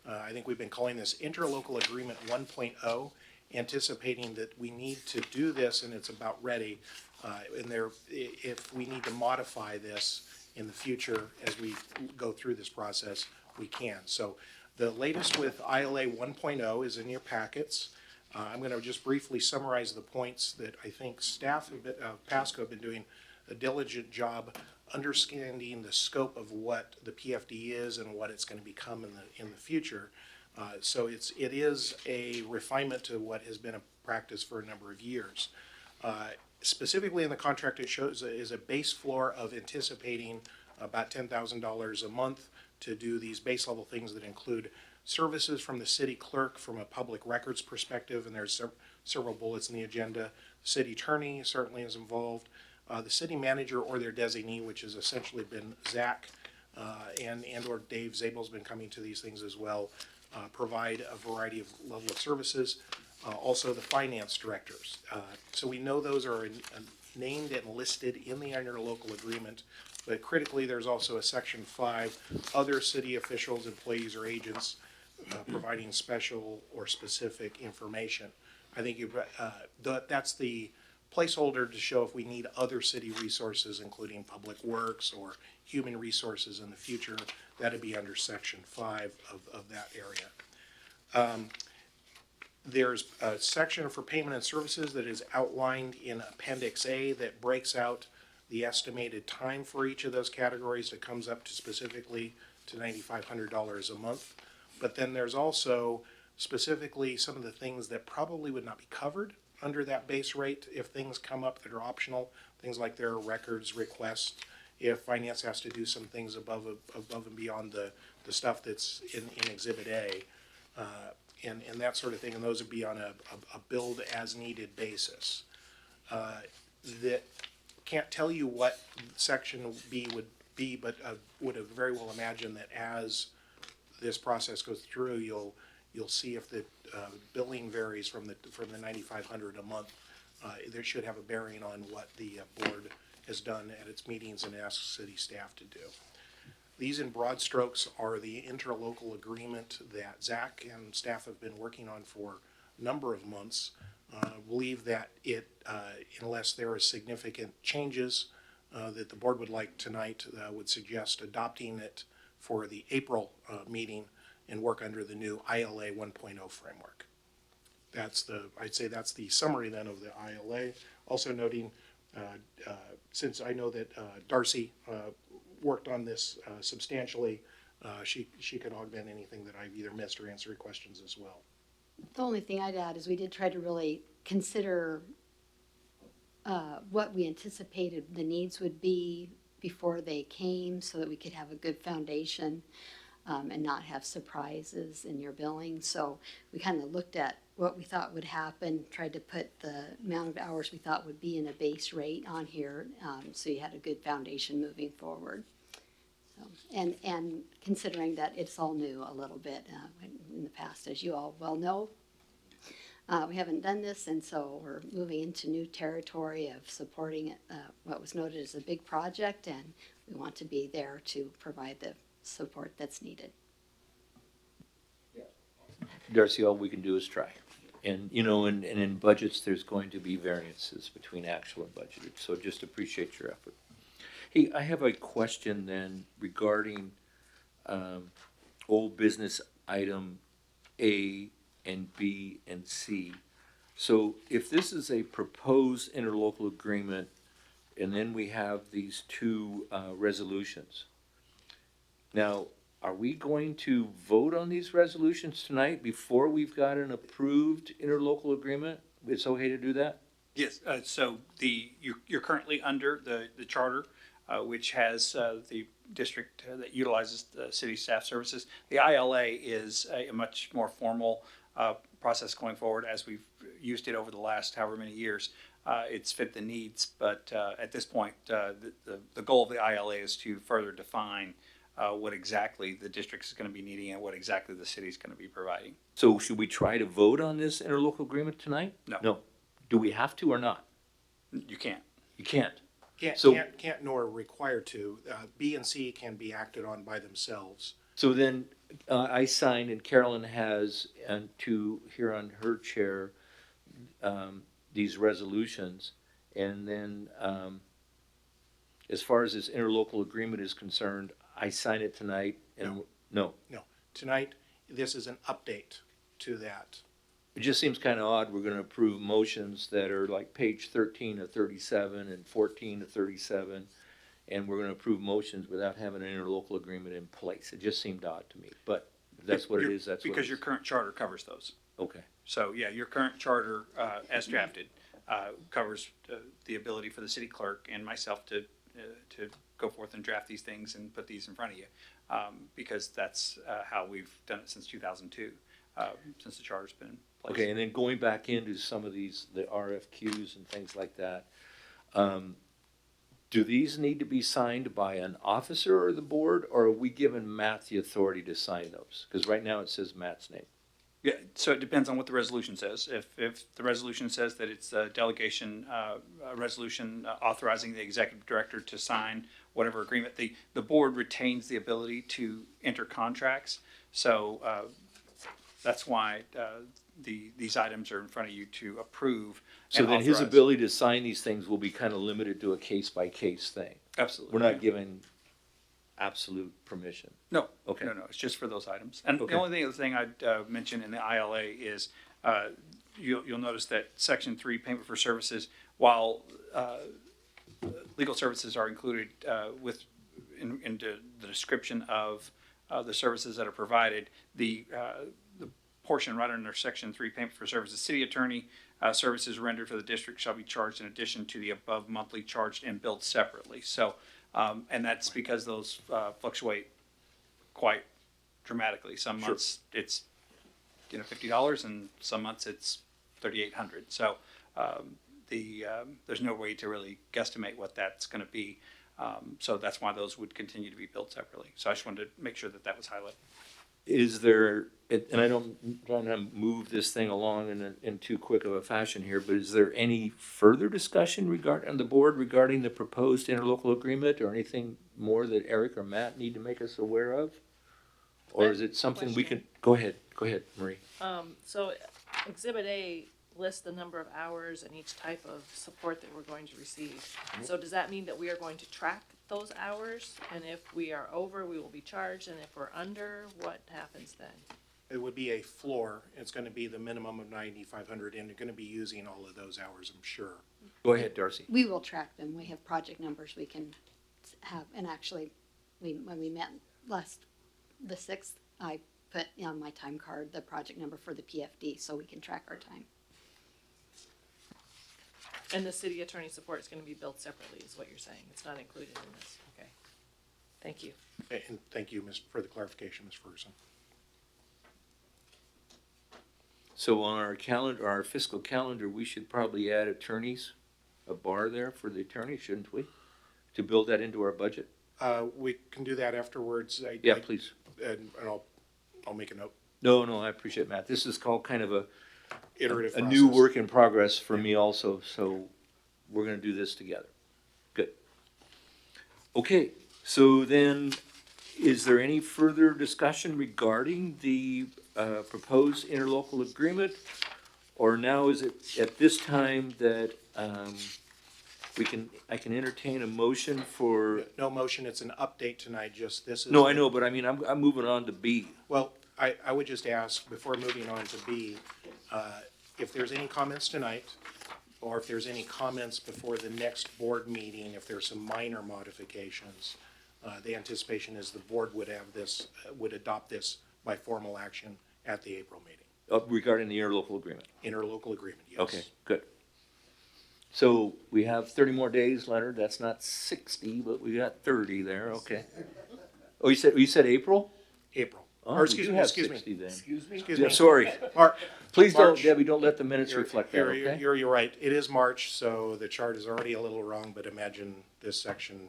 I think we've been calling this Interlocal Agreement 1.0, anticipating that we need to do this and it's about ready. If we need to modify this in the future as we go through this process, we can. So the latest with ILA 1.0 is in your packets. I'm going to just briefly summarize the points that I think staff of Pasco have been doing a diligent job understanding the scope of what the PFD is and what it's going to become in the future. So it is a refinement to what has been a practice for a number of years. Specifically in the contract, it shows is a base floor of anticipating about $10,000 a month to do these base level things that include services from the city clerk from a public records perspective, and there's several bullets in the agenda. The city attorney certainly is involved. The city manager or their designee, which has essentially been Zach and or Dave Zabel's been coming to these things as well, provide a variety of level of services. Also the finance directors. So we know those are named and listed in the interlocal agreement, but critically there's also a section 5, other city officials, employees, or agents providing special or specific information. I think that's the placeholder to show if we need other city resources, including public works or human resources in the future, that'd be under section 5 of that area. There's a section for payment and services that is outlined in Appendix A that breaks out the estimated time for each of those categories that comes up to specifically to $9,500 a month. But then there's also specifically some of the things that probably would not be covered under that base rate if things come up that are optional, things like their records requests if finance has to do some things above and beyond the stuff that's in Exhibit A, and that sort of thing, and those would be on a build as needed basis. That can't tell you what section B would be, but would have very well imagined that as this process goes through, you'll see if the billing varies from the 9,500 a month. There should have a bearing on what the board has done at its meetings and asks city staff to do. These in broad strokes are the interlocal agreement that Zach and staff have been working on for a number of months. Believe that it, unless there are significant changes that the board would like tonight, would suggest adopting it for the April meeting and work under the new ILA 1.0 framework. I'd say that's the summary then of the ILA. Also noting, since I know that Darcy worked on this substantially, she can augment anything that I've either missed or answer questions as well. The only thing I'd add is we did try to really consider what we anticipated the needs would be before they came so that we could have a good foundation and not have surprises in your billing. So we kind of looked at what we thought would happen, tried to put the amount of hours we thought would be in a base rate on here, so you had a good foundation moving forward. So, and considering that it's all new a little bit in the past, as you all well know, we haven't done this, and so we're moving into new territory of supporting what was noted as a big project, and we want to be there to provide the support that's needed. Darcy, all we can do is try. And, you know, and in budgets, there's going to be variances between actual and budgeted, so just appreciate your effort. Hey, I have a question then regarding old business item A and B and C. So if this is a proposed interlocal agreement, and then we have these two resolutions, now, are we going to vote on these resolutions tonight before we've got an approved interlocal agreement? It's okay to do that? Yes, so you're currently under the charter, which has the district that utilizes the city staff services. The ILA is a much more formal process going forward, as we've used it over the last however many years. It's fit the needs, but at this point, the goal of the ILA is to further define what exactly the district is going to be needing and what exactly the city is going to be providing. So should we try to vote on this interlocal agreement tonight? No. No. Do we have to or not? You can't. You can't. Can't nor required to. B and C can be acted on by themselves. So then I signed and Carolyn has, and to here on her chair, these resolutions. And then as far as this interlocal agreement is concerned, I sign it tonight and no. Tonight, this is an update to that. It just seems kind of odd. We're going to approve motions that are like page 13 of 37 and 14 of 37, and we're going to approve motions without having an interlocal agreement in place. It just seemed odd to me, but if that's what it is. That's because what it your is. current charter covers those. Okay. So yeah, your current charter, as drafted, covers the ability for the city clerk and myself to go forth and draft these things and put these in front of you, because that's how we've done it since 2002, since the charter's been in place. Okay, and then going back into some of these, the RFQs and things like that, do these need to be signed by an officer or the board, or are we giving Matt the authority to sign those? Because right now it says Matt's name. Yeah, so it depends on what the resolution says. If the resolution says that it's a delegation, a resolution authorizing the executive director to sign whatever agreement, the board retains the ability to enter contracts. So that's why these items are in front of you to approve. So and then his authorize. ability to sign these things will be kind of limited to a case-by-case thing. Absolutely. We're not giving absolute permission. No, Okay. no, it's just for those items. And Okay. the only other thing I'd mention in the ILA is you'll notice that Section 3, payment for services, while legal services are included into the description of the services that are provided, the portion right under Section 3, payment for services, city attorney services rendered for the district shall be charged in addition to the above monthly charged and billed separately. So And that's because those fluctuate quite dramatically. Some months it's $50, and some months it's $3,800. So there's no way to really guesstimate what that's going to be. So that's why those would continue to be billed separately. So I just wanted to make sure that that was highlighted. Is there, and I don't trying to move this thing along in too quick of a fashion here, but is there any further discussion on the board regarding the proposed interlocal agreement, or anything more that Eric or Matt need to make us aware of? Or is it something we can, go ahead, Marie. So Exhibit A lists the number of hours and each type of support that we're going to receive. So does that mean that we are going to track those hours? And if we are over, we will be charged, and if we're under, what happens then? It would be a floor. It's gonna be the minimum of 9,500, and you're gonna be using all of those hours, I'm sure. Go ahead, Darcy. We will track them. We have project numbers we can have, and actually, when we met the 6th, I put on my time card the project number for the PFD, so we can track our time. And the city attorney support is gonna be billed separately, is what you're saying? It's not included in this, okay? Thank you. And thank you, for the clarification, Ms. Ferguson. So on our calendar, our fiscal calendar, we should probably add attorneys, a bar there for the attorney, shouldn't we? To build that into our budget? We can do that afterwards. Yeah, please. And I'll make a note. No, I appreciate it, Matt. This is called kind of a Iterative new process. work in progress for me also, so we're gonna do this together. Good. Okay, so then, is there any further discussion regarding the proposed interlocal agreement? Or now is it at this time that I can entertain a motion for? No motion, it's an update tonight, just this is. No, I know, but I mean, I'm moving on to B. Well, I would just ask, before moving on to B, if there's any comments tonight, or if there's any comments before the next board meeting, if there's some minor modifications, the anticipation is the board would have this, would adopt this by formal action at the April meeting. Regarding the interlocal agreement. Interlocal agreement, yes. Okay, good. So we have 30 more days, Leonard. That's not 60, but we got 30 there. Okay. Oh, you said April? April. Oh, Or we excuse do me, have excuse me. 60 then. Excuse Yeah, me. sorry. Please March. don't, Debbie, don't let the minutes reflect that, You're- okay? You're right. It is March, so the chart is already a little wrong, but imagine this section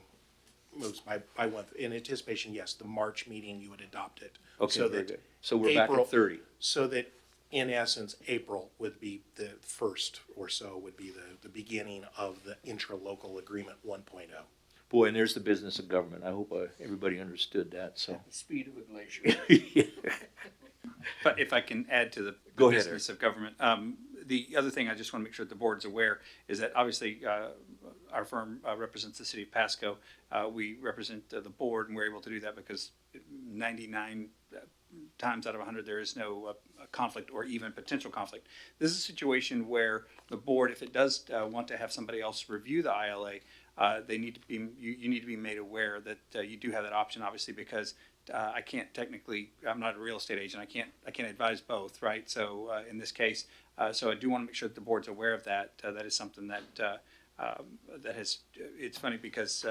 moves by 1. In anticipation, yes, the March meeting, you would adopt it. Okay, So very that good. So we're back April- at 30. So that, in essence, April would be the first or so, would be the beginning of the intralocal agreement 1.0. Boy, and there's the business of government. I hope everybody understood that, so. The speed of a glacier. But if I can add to the Go ahead, business of government, the other thing I just want to make sure that the board's aware is that obviously our firm represents the city of Pasco. We represent the board, and we're able to do that because 99 times out of 100 there is no conflict or even potential conflict. This is a situation where the board, if it does want to have somebody else review the ILA, they need to be you need to be made aware that you do have that option, obviously, because I can't technically, I'm not a real estate agent. I can't advise both, right? So in this case, so I do want to make sure that the board's aware of that. That is something that that has. It's funny because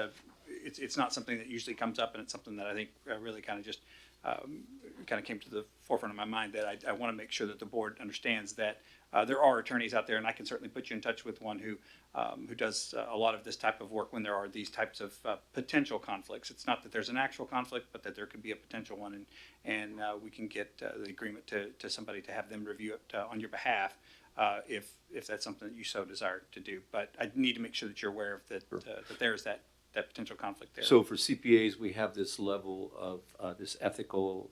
it's not something that usually comes up, and it's something that I think really kind of just kind of came to the forefront of my mind, that I want to make sure that the board understands that there are attorneys out there, and I can certainly put you in touch with one who does a lot of this type of work when there are these types of potential conflicts. It's not that there's an actual conflict, but that there could be a potential one, and we can get the agreement to somebody to have them review it on your behalf if that's something that you so desire to do. But I need to make sure that you're aware of that that there's that potential conflict there. So for CPAs, we have this level of this ethical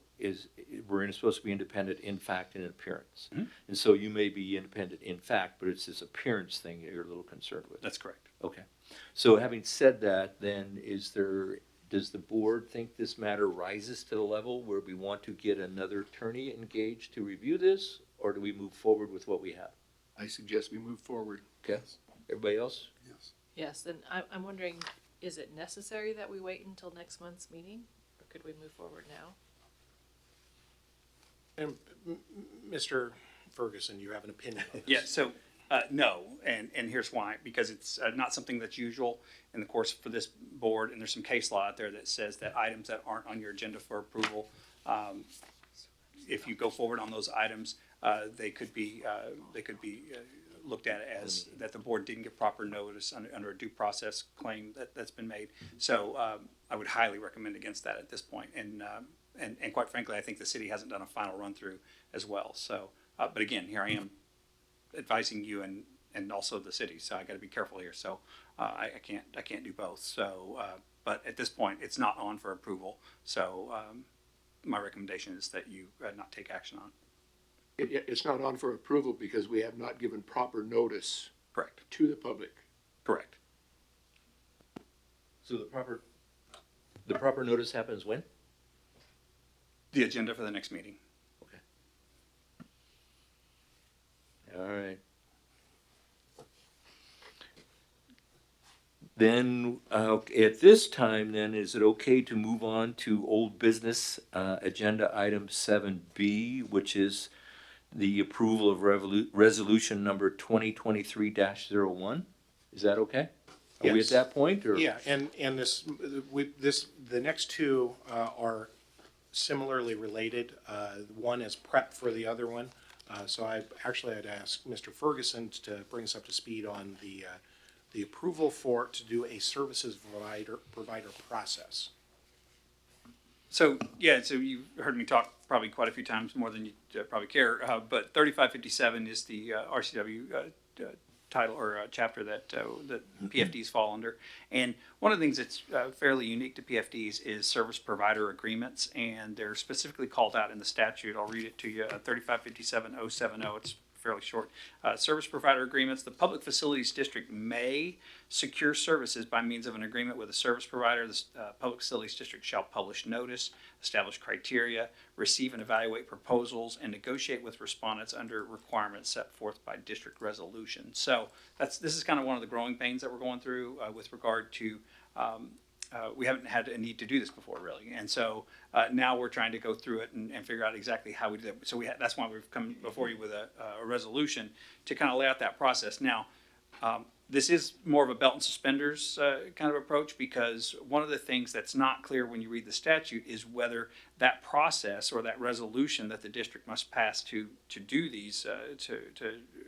we're supposed to be independent in fact and in appearance. Mhm. And so you may be independent in fact, but it's this appearance thing that you're a little concerned with. That's correct. Okay. So having said that, then does the board think this matter rises to the level where we want to get another attorney engaged to review this, or do we move forward with what we have? I suggest we move forward. Okay. Everybody else? Yes. Yes, and I'm wondering, is it necessary that we wait until next month's meeting, or could we move forward now? And Mr. Ferguson, you have an opinion on this? Yeah, so No, and here's why. Because it's not something that's usual in the course for this board, and there's some case law out there that says that items that aren't on your agenda for approval, if you go forward on those items, they could be looked at as that the board didn't give proper notice under a due process claim that's been made. So I would highly recommend against that at this point. And quite frankly, I think the city hasn't done a final run through as well. So, but again, here I am advising you and also the city. So I got to be careful here. So I can't do both. So, but at this point, it's not on for approval. So my recommendation is that you not take action on it. It's not on for approval because we have not given proper notice Correct. to the public. Correct. So the proper notice happens when? The agenda for the next meeting. All right. Then, at this time, then, is it okay to move on to old business, agenda item 7B, which is the approval of resolution number 2023-01? Is that okay? Are we at Yes. that point, or? Yeah, and the next two are similarly related. One is prep for the other one. So I actually had asked Mr. Ferguson to bring us up to speed on the approval to do a services provider process. So, yeah, so you've heard me talk probably quite a few times, more than you probably care, but 3557 is the RCW title or chapter that PFDs fall under. And one of the things that's fairly unique to PFDs is service provider agreements, and they're specifically called out in the statute. I'll read it to you, 3557-070. It's fairly short. Service provider agreements. The Public Facilities District may secure services by means of an agreement with a service provider. The Public Facilities District shall publish notice, establish criteria, receive and evaluate proposals, and negotiate with respondents under requirements set forth by district resolution. So this is kind of one of the growing pains that we're going through with regard to we haven't had a need to do this before, really. And so now we're trying to go through it and figure out exactly how we do that. So that's why we've come before you with a resolution to kind of lay out that process. Now, this is more of a belt and suspenders kind of approach, because one of the things that's not clear when you read the statute is whether that process or that resolution that the district must pass to do these, to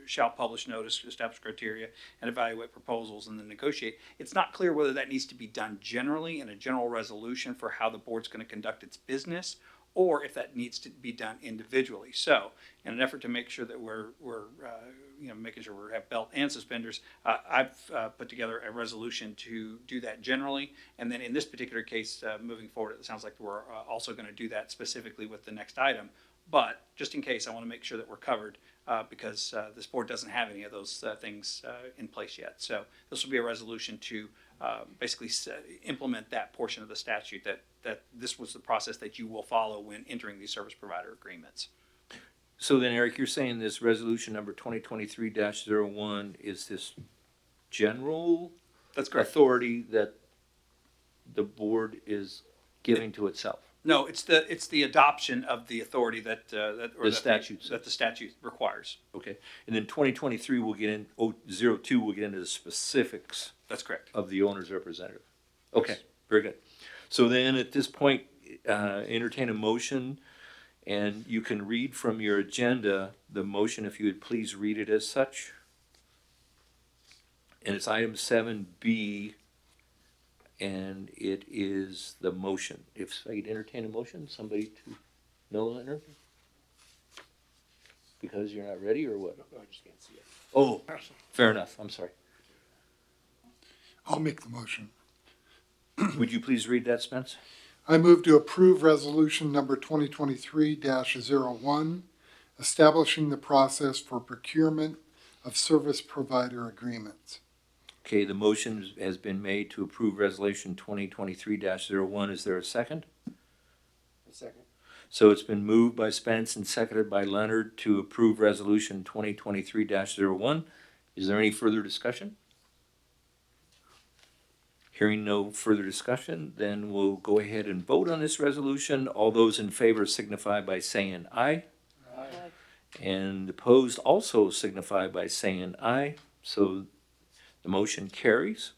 shall publish notice, establish criteria, and evaluate proposals, and then negotiate. It's not clear whether that needs to be done generally in a general resolution for how the board's going to conduct its business, or if that needs to be done individually. So, in an effort to make sure that we're making sure we have belt and suspenders, I've put together a resolution to do that generally. And then in this particular case, moving forward, it sounds like we're also going to do that specifically with the next item. But just in case, I want to make sure that we're covered because this board doesn't have any of those things in place yet. So this will be a resolution to basically implement that portion of the statute that this was the process that you will follow when entering these service provider agreements. So then, Eric, you're saying this resolution number 2023-01 is this general That's correct. authority that the board is giving to itself? No, it's the adoption of the authority that the statute requires. Okay, and then 2023 we'll get in, 02 we'll get into the specifics That's correct. of the owner's representative. Okay, very good. So then at this point, entertain a motion, and you can read from your agenda the motion if you would please read it as such. And it's item 7B, and it is the motion. If I could entertain a motion, somebody to, no, Leonard? Because you're not ready, or what? I just can't see it. Oh, fair enough, I'm sorry. I'll make the motion. Would you please read that, Spence? I move to approve resolution number 2023-01, establishing the process for procurement of service provider agreements. Okay, the motion has been made to approve resolution 2023-01. Is there a second? A second. So it's been moved by Spence and seconded by Leonard to approve resolution 2023-01. Is there any further discussion? Hearing no further discussion, then we'll go ahead and vote on this resolution. All those in favor signify by saying aye. Aye. And opposed also signify by saying aye. So the motion carries.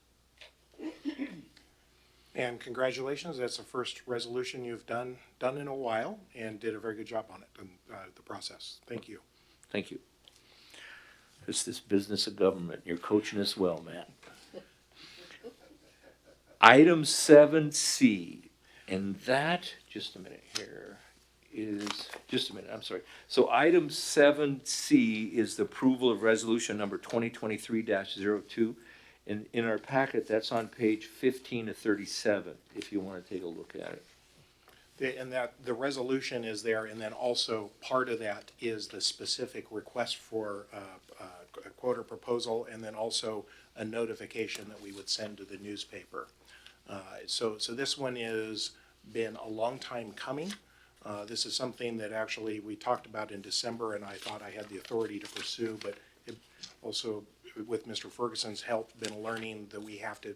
And congratulations, that's the first resolution you've done in a while, and did a very good job on it, and the process. Thank you. Thank you. It's this business of government. You're coaching us well, Matt. Item 7C, and that, just a minute here, is, just a minute, I'm sorry. So item 7C is the approval of resolution number 2023-02. And in our packet, that's on page 15 to 37, if you want to take a look at it. And that, the resolution is there, and then also part of that is the specific request for a quote or proposal, and then also a notification that we would send to the newspaper. So this one is been a long time coming. This is something that actually we talked about in December, and I thought I had the authority to pursue, but it also, with Mr. Ferguson's help, been learning that we have to,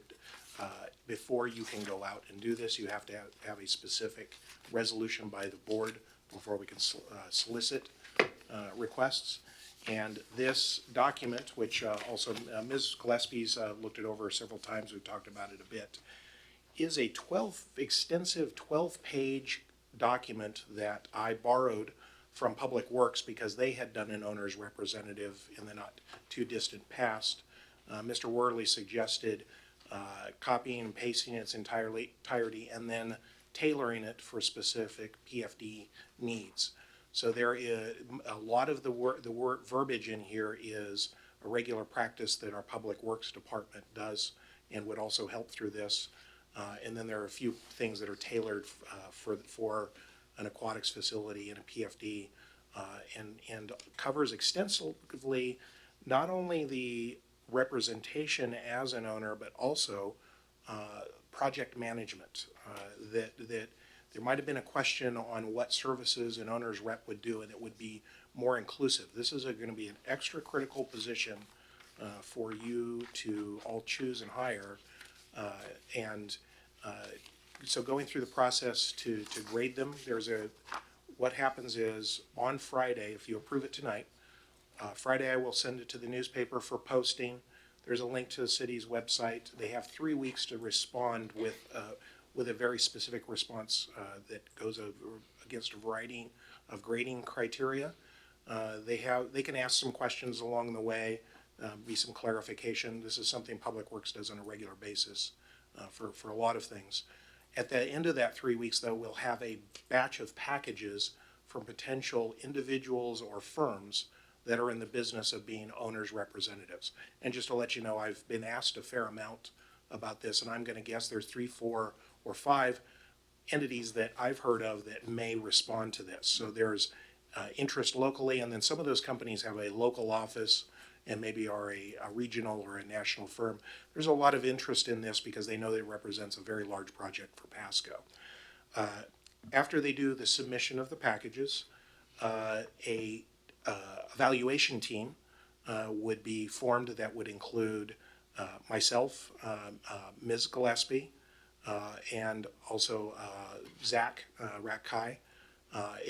before you can go out and do this, you have to have a specific resolution by the board before we can solicit requests. And this document, which also Ms. Gillespie's looked it over several times, we've talked about it a bit, is a extensive 12-page document that I borrowed from Public Works because they had done an owner's representative in the not too distant past. Mr. Worley suggested copying and pasting its entirety and then tailoring it for specific PFD needs. So there is a lot of the word verbiage in here is a regular practice that our Public Works Department does and would also help through this. And then there are a few things that are tailored for an aquatics facility and a PFD, and covers extensively not only the representation as an owner, but also project management. That there might have been a question on what services an owner's rep would do, and it would be more inclusive. This is going to be an extra critical position for you to all choose and hire. So going through the process to grade them, what happens is on Friday, if you approve it tonight, Friday I will send it to the newspaper for posting. There's a link to the city's website. They have 3 weeks to respond with a very specific response that goes over against a variety of grading criteria. They can ask some questions along the way, be some clarification. This is something Public Works does on a regular basis for a lot of things. At the end of that 3 weeks, though, we'll have a batch of packages from potential individuals or firms that are in the business of being owners' representatives. And just to let you know, I've been asked a fair amount about this, and I'm going to guess there's 3, 4, or 5 entities that I've heard of that may respond to this. So there's interest locally, and then some of those companies have a local office and maybe are a regional or a national firm. There's a lot of interest in this because they know that it represents a very large project for Pasco. After they do the submission of the packages, a evaluation team would be formed that would include myself, Ms. Gillespie, and also Zach Rakai.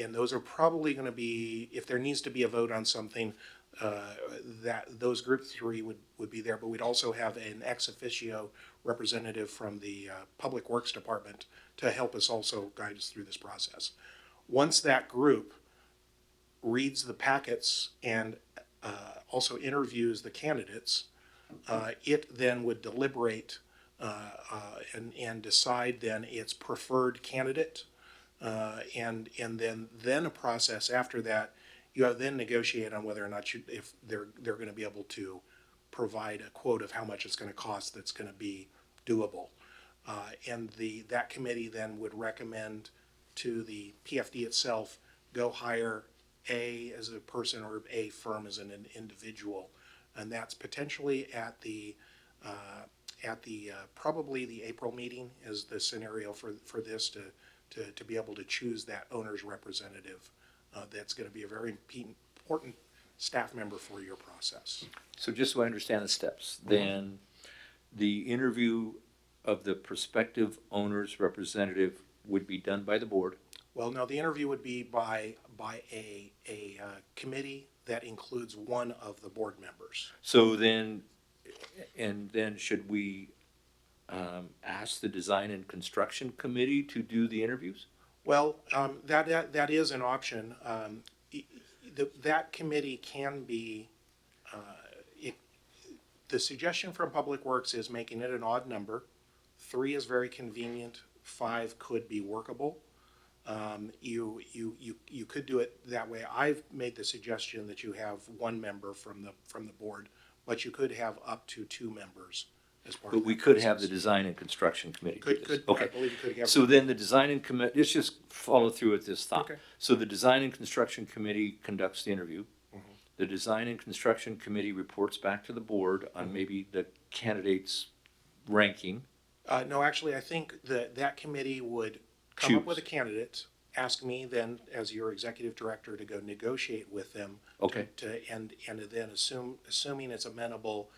And those are probably going to be, if there needs to be a vote on something, that those group 3 would be there, but we'd also have an ex officio representative from the Public Works Department to help us also guide us through this process. Once that group reads the packets and also interviews the candidates, it then would deliberate and decide then its preferred candidate, and then a process after that. You have then negotiate on whether or not if they're going to be able to provide a quote of how much it's going to cost that's going to be doable. And that committee then would recommend to the PFD itself, go hire A as a person or a firm as an individual. And that's potentially at the probably the April meeting is the scenario for this to be able to choose that owner's representative. That's going to be a very important staff member for your process. So just so I understand the steps, then the interview of the prospective owner's representative would be done by the board. Well, no, the interview would be by a committee that includes one of the board members. So then, and then should we ask the design and construction committee to do the interviews? Well, that is an option. That committee can be, it, the suggestion from Public Works is making it an odd number. 3 is very convenient, 5 could be workable. You could do it that way. I've made the suggestion that you have 1 member from the board, but you could have up to 2 members as part of But we that could have process. the design and construction committee do this. Could, I Okay. believe you could have. So then the design and commit, let's just follow through with this thought. Okay. So the design and construction committee conducts the interview. The design and construction committee reports back to the board on maybe the candidate's ranking. No, actually, I think that committee would come up with a Choose. candidate, ask me then as your executive director to go negotiate with them. Okay. And then assuming it's amenable,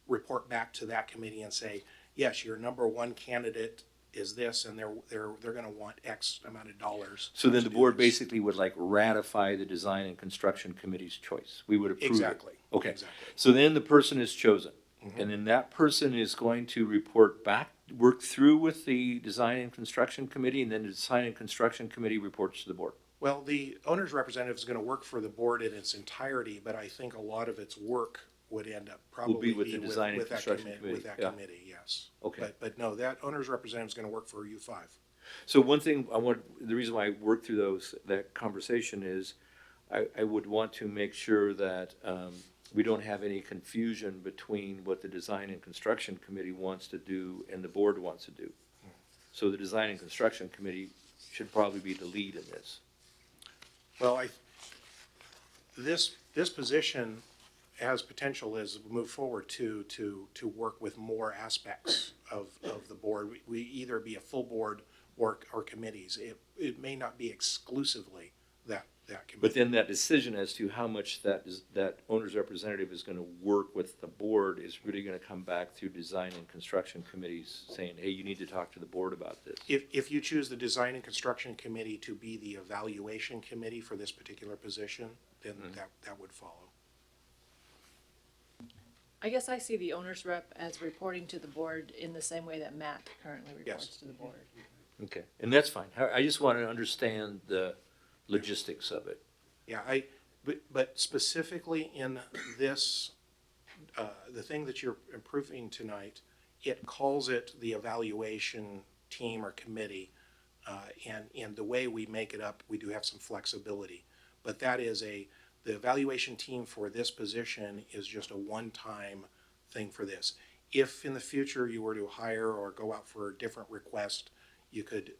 report back to that committee and say, yes, your number 1 candidate is this, and they're gonna want X amount of dollars. So then to the do board this. basically would like ratify the design and construction committee's choice. We would approve it. Exactly. Okay. Exactly. So then the person is chosen. And then that person is going to report back, work through with the design and construction committee, and then the design and construction committee reports to the board. Well, the owner's representative is gonna work for the board in its entirety, but I think a lot of its work would end up probably with the design and with that construction committee, committee, with that yeah. committee, yes. Okay. But no, that owner's representative is gonna work for U5. So one thing the reason why I worked through that conversation is I would want to make sure that we don't have any confusion between what the design and construction committee wants to do and the board wants to do. So the design and construction committee should probably be the lead in this. Well, this position has potential as we move forward to work with more aspects of the board. We either be a full board or committees. It may not be exclusively that committee. But then that decision as to how much that owner's representative is gonna work with the board is really gonna come back through design and construction committees saying, hey, you need to talk to the board about this. If you choose the design and construction committee to be the evaluation committee for this particular position, then that would follow. I guess I see the owner's rep as reporting to the board in the same way that Matt currently reports Yes. to the board. Okay, and that's fine. I just want to understand the logistics of it. Yeah, but specifically in this, the thing that you're improving tonight, it calls it the evaluation team or committee. And the way we make it up, we do have some flexibility. But that is the evaluation team for this position is just a one-time thing for this. If in the future you were to hire or go out for a different request, you could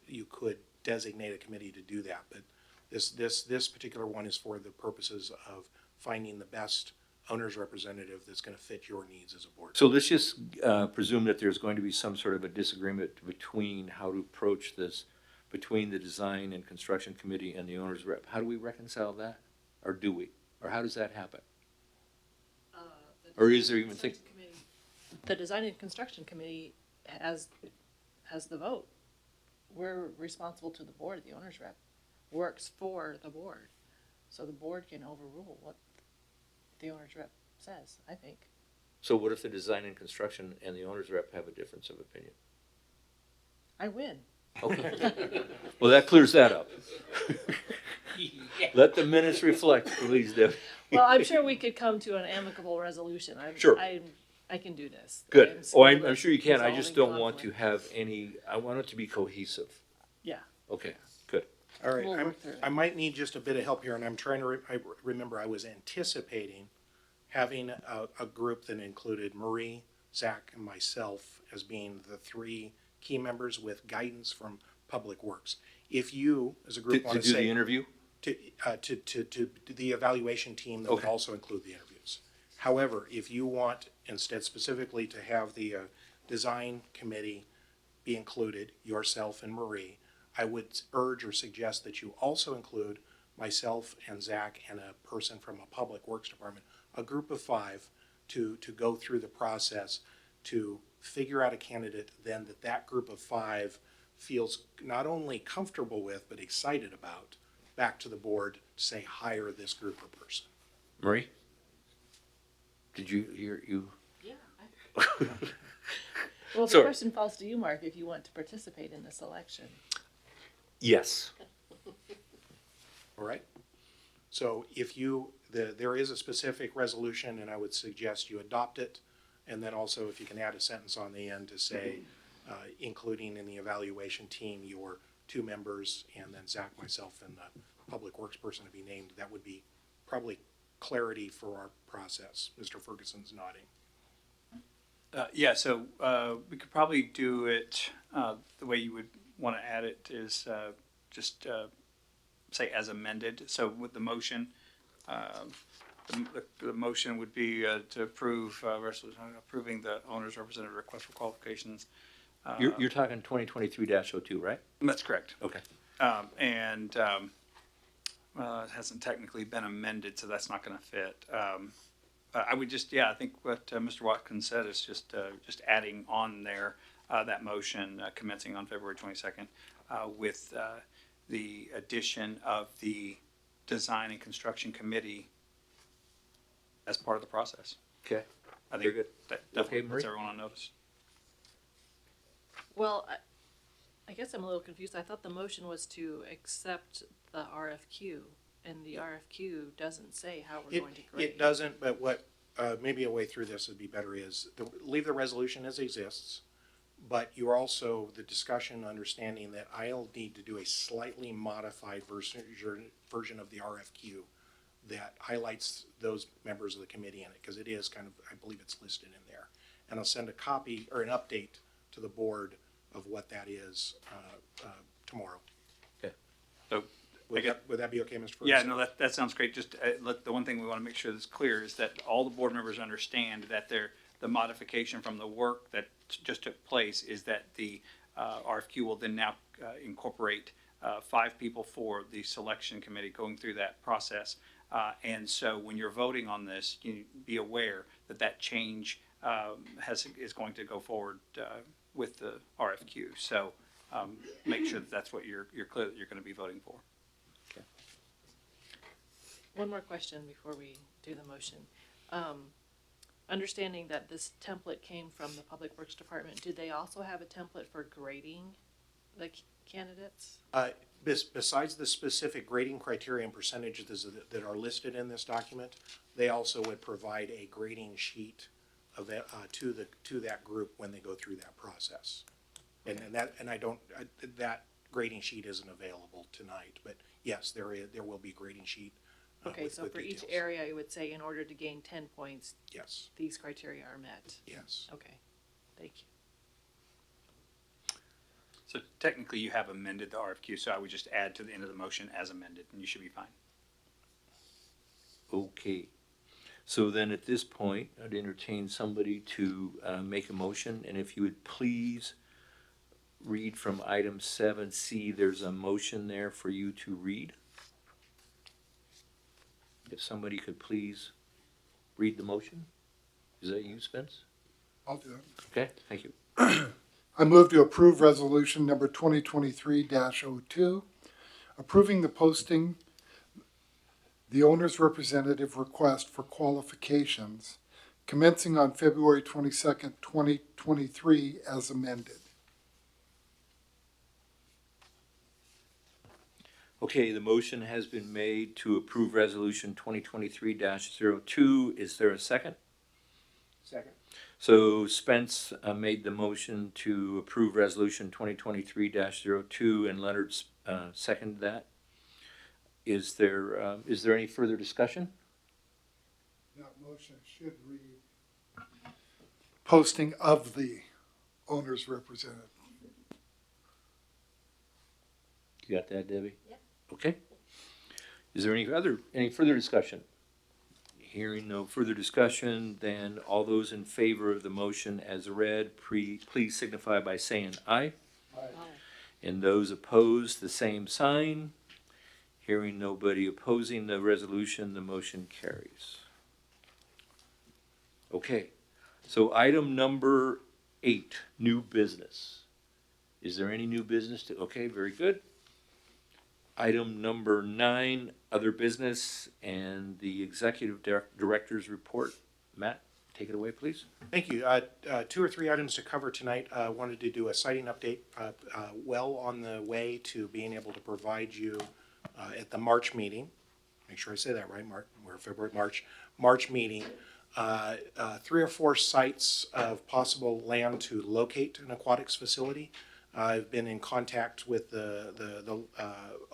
designate a committee to do that. But this particular one is for the purposes of finding the best owner's representative that's gonna fit your needs as a board. So let's just presume that there's going to be some sort of a disagreement between how to approach this, between the design and construction committee and the owner's rep. How do we reconcile that? Or do we? Or how does that happen? Or is there even think? The design and construction committee has the vote. We're responsible to the board, the owner's rep works for the board. So the board can overrule what the owner's rep says, I think. So what if the design and construction and the owner's rep have a difference of opinion? I win. Okay. Well, that clears that up. Let the minutes reflect, please, Deb. Well, I'm sure we could come to an amicable resolution. Sure. I can do this. Good. I'm Oh, I'm skilled sure you at can. I just resolving don't want to conflict. have any, I want it to be cohesive. Yeah. Okay, good. All right, We'll work through it. I might need just a bit of help here, and I'm trying to, I remember I was anticipating having a group that included Marie, Zach, and myself as being the 3 key members with guidance from Public Works. If you, as a To group, want do to the say, interview? to the evaluation team that would Okay. also include the interviews. However, if you want instead specifically to have the design committee be included, yourself and Marie, I would urge or suggest that you also include myself and Zach and a person from a Public Works department, a group of 5 to go through the process to figure out a candidate, then that group of 5 feels not only comfortable with, but excited about, back to the board to say, hire this group or person. Marie? Did you hear you? Yeah. Well, the Sorry. question falls to you, Mark, if you want to participate in this election. Yes. All right? So if there is a specific resolution, and I would suggest you adopt it. And then also if you can add a sentence on the end to say, including in the evaluation team, your 2 members, and then Zach, myself, and the public works person to be named, that would be probably clarity for our process. Mr. Ferguson's nodding. Yeah, so we could probably do it, the way you would want to add it is just say as amended. So with the motion, the motion would be to approve, resolution approving the owner's representative request for qualifications. You're talking 2023-02, right? That's correct. Okay. It hasn't technically been amended, so that's not going to fit. I would just, yeah, I think what Mr. Watkins said is just adding on there that motion commencing on February 22nd with the addition of the Design and Construction Committee as part of the process. Okay. I Very think good. that Okay, definitely Marie? puts everyone on notice. Well, I guess I'm a little confused. I thought the motion was to accept the RFQ, and the RFQ doesn't say how we're going to grade. It doesn't, but what, maybe a way through this would be better is, leave the resolution as exists, but you're also, the discussion, understanding that I'll need to do a slightly modified version of the RFQ that highlights those members of the committee in it, because it is kind of, I believe it's listed in there. And I'll send a copy, or an update to the board of what that is tomorrow. Okay. So Would that be okay, Mr. Ferguson? yeah, no, that sounds great. Just the one thing we want to make sure that's clear is that all the board members understand that the modification from the work that just took place is that the RFQ will then now incorporate 5 people for the selection committee going through that process. And so when you're voting on this, you be aware that change is going to go forward with the RFQ. So make sure that's what you're clear that you're going to be voting for. One more question before we do the motion. Understanding that this template came from the Public Works Department, do they also have a template for grading the candidates? Besides the specific grading criteria and percentages that are listed in this document, they also would provide a grading sheet of it, to that group when they go through that process. And that grading sheet isn't available tonight, but yes, there will be a grading sheet. Okay, so for each details. area, it would say in order to gain 10 points, Yes, these criteria are met. yes. Okay, thank you. So technically you have amended the RFQ, so I would just add to the end of the motion as amended and you should be fine. Okay. So then at this point, I'd entertain somebody to make a motion, and if you would please read from item 7C, there's a motion there for you to read. If somebody could please read the motion. Is that you, Spence? I'll do it. Okay, thank you. I move to approve resolution number 2023-02, approving the posting, the owner's representative request for qualifications commencing on February 22nd, 2023 as amended. Okay, the motion has been made to approve resolution 2023-02. Is there a second? Second. So Spence made the motion to approve resolution 2023-02, and Leonard seconded that. Is there any further discussion? That motion should read posting of the owner's representative. You got that, Debbie? Yep. Okay. Is there any further discussion? Hearing no further discussion, then all those in favor of the motion as read, please signify by saying aye. Aye. And those opposed, the same sign. Hearing nobody opposing the resolution, the motion carries. Okay, so item number 8, new business. Is there any new business to, okay, very good. Item number 9, other business and the executive director's report. Matt, take it away, please. Thank you. 2 or 3 items to cover tonight. Wanted to do a siting update. Well on the way to being able to provide you at the March meeting. Make sure I say that right, Mark. We're February, March meeting. 3 or 4 sites of possible land to locate an aquatics facility. I've been in contact with the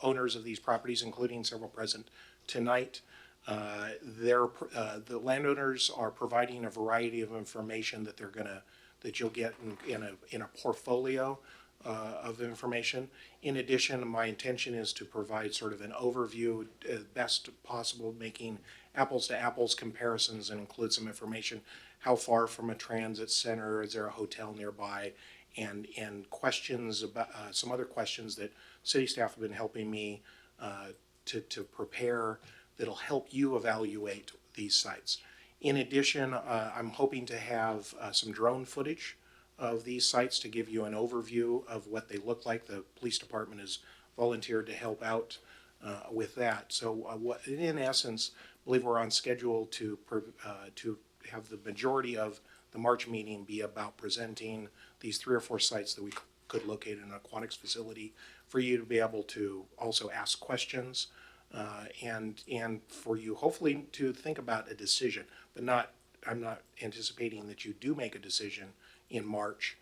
owners of these properties, including several present tonight. The landowners are providing a variety of information that you'll get in a portfolio of information. In addition, my intention is to provide sort of an overview, best possible, making apples to apples comparisons, and include some information. How far from a transit center? Is there a hotel nearby? And questions about some other questions that city staff have been helping me to prepare that'll help you evaluate these sites. In addition, I'm hoping to have some drone footage of these sites to give you an overview of what they look like. The police department has volunteered to help out with that. So in essence, I believe we're on schedule to have the majority of the March meeting be about presenting these 3 or 4 sites that we could locate in an aquatics facility for you to be able to also ask questions and for you hopefully to think about a decision, but I'm not anticipating that you do make a decision in March,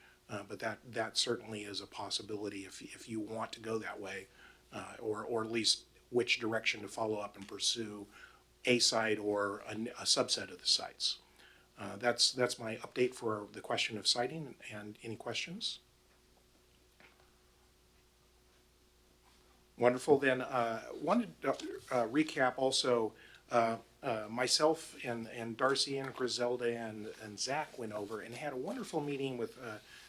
but that certainly is a possibility if you want to go that way, or at least which direction to follow up and pursue a site or a subset of the sites. That's my update for the question of siting. And any questions? Wonderful. Then wanted to recap also. Myself and Darcy and Griselda and Zach went over and had a wonderful meeting with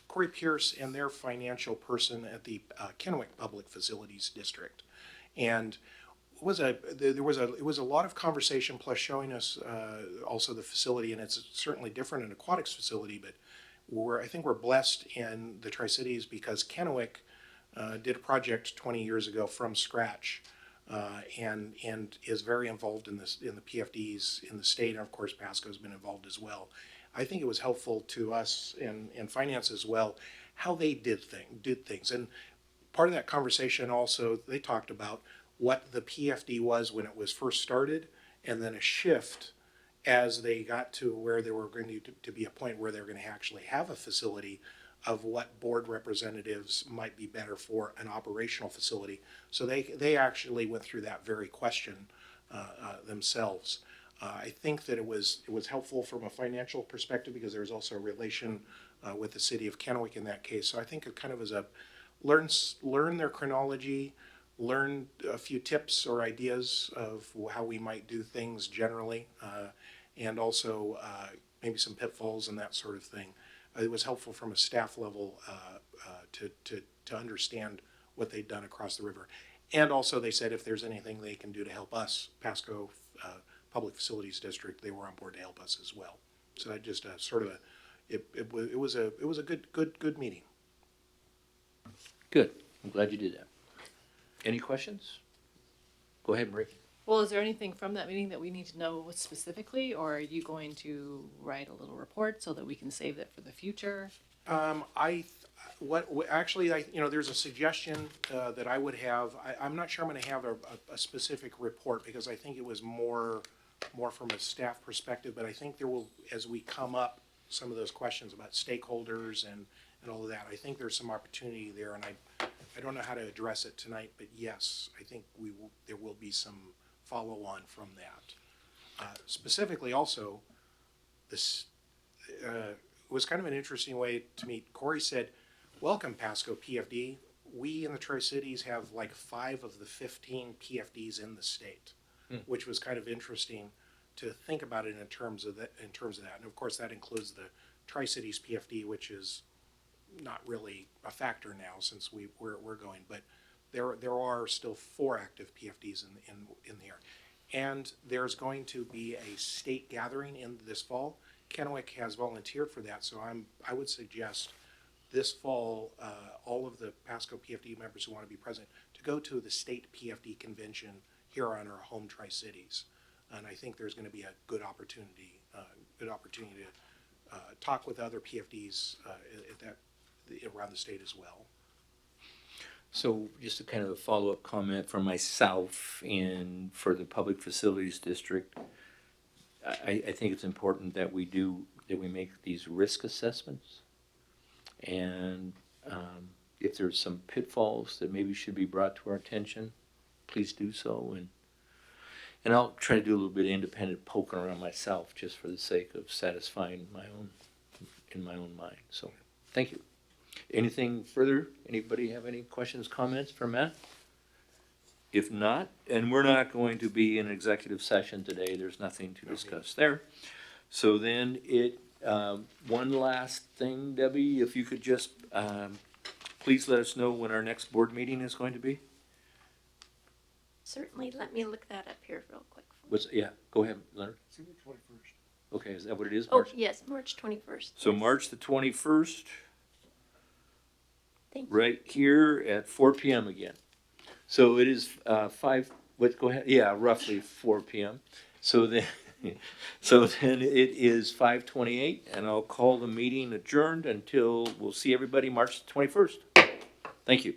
Corey Pierce and their financial person at the Kennewick Public Facilities District, and it was a lot of conversation, plus showing us also the facility, and it's certainly different in an aquatics facility, but I think we're blessed in the Tri-Cities because Kennewick did a project 20 years ago from scratch, and is very involved in the PFDs in the state, and of course Pasco has been involved as well. I think it was helpful to us in finance as well how they did things, and part of that conversation also they talked about what the PFD was when it was first started, and then a shift as they got to where they were going to be a point where they were going to actually have a facility, of what board representatives might be better for an operational facility. So they actually went through that very question themselves. I think that it was helpful from a financial perspective because there was also a relation with the city of Kennewick in that case. So I think it kind of was a learn their chronology, learn a few tips or ideas of how we might do things generally, and also maybe some pitfalls and that sort of thing. It was helpful from a staff level to understand what they'd done across the river. And also they said if there's anything they can do to help us, Pasco Public Facilities District, they were on board to help us as well. So that just it was a good meeting. Good. I'm glad you did that. Any questions? Go ahead, Marie. Well, is there anything from that meeting that we need to know specifically, or are you going to write a little report so that we can save it for the future? There's a suggestion that I would have. I'm not sure I'm going to have a specific report because I think it was more from a staff perspective, but I think there will, as we come up some of those questions about stakeholders and all of that, I think there's some opportunity there, and I don't know how to address it tonight, but yes, I think there will be some follow on from that. Specifically also, this was kind of an interesting way to meet. Corey said, welcome Pasco PFD. We in the Tri-Cities have like 5 of the 15 PFDs in the state, which was kind of interesting to think about it in terms of that. And of course that includes the Tri-Cities PFD, which is not really a factor now since we're going, but there are still 4 active PFDs in the area. And there's going to be a state gathering in this fall. Kennewick has volunteered for that, so I would suggest this fall, all of the Pasco PFD members who want to be present to go to the state PFD convention here on our home Tri-Cities. And I think there's going to be a good opportunity to talk with other PFDs around the state as well. So just a kind of a follow-up comment from myself and for the Public Facilities District. I think it's important that we make these risk assessments. And if there's some pitfalls that maybe should be brought to our attention, please do so. And I'll try to do a little bit of independent poking around myself just for the sake of satisfying in my own mind. So thank you. Anything further? Anybody have any questions, comments for Matt? If not, and we're not going to be in executive session today, there's nothing to discuss there. So then one last thing, Debbie, if you could just please let us know when our next board meeting is going to be. Certainly, let me look that up here real quick. Go ahead, Leonard. It's the 21st. Okay, is that what it is? Oh, March? yes, March 21st. So March the 21st, Thank you. right here at 4 p.m. again. So it is go ahead. Yeah, roughly 4 p.m. So then it is 5:28, and I'll call the meeting adjourned until we'll see everybody March 21st. Thank you.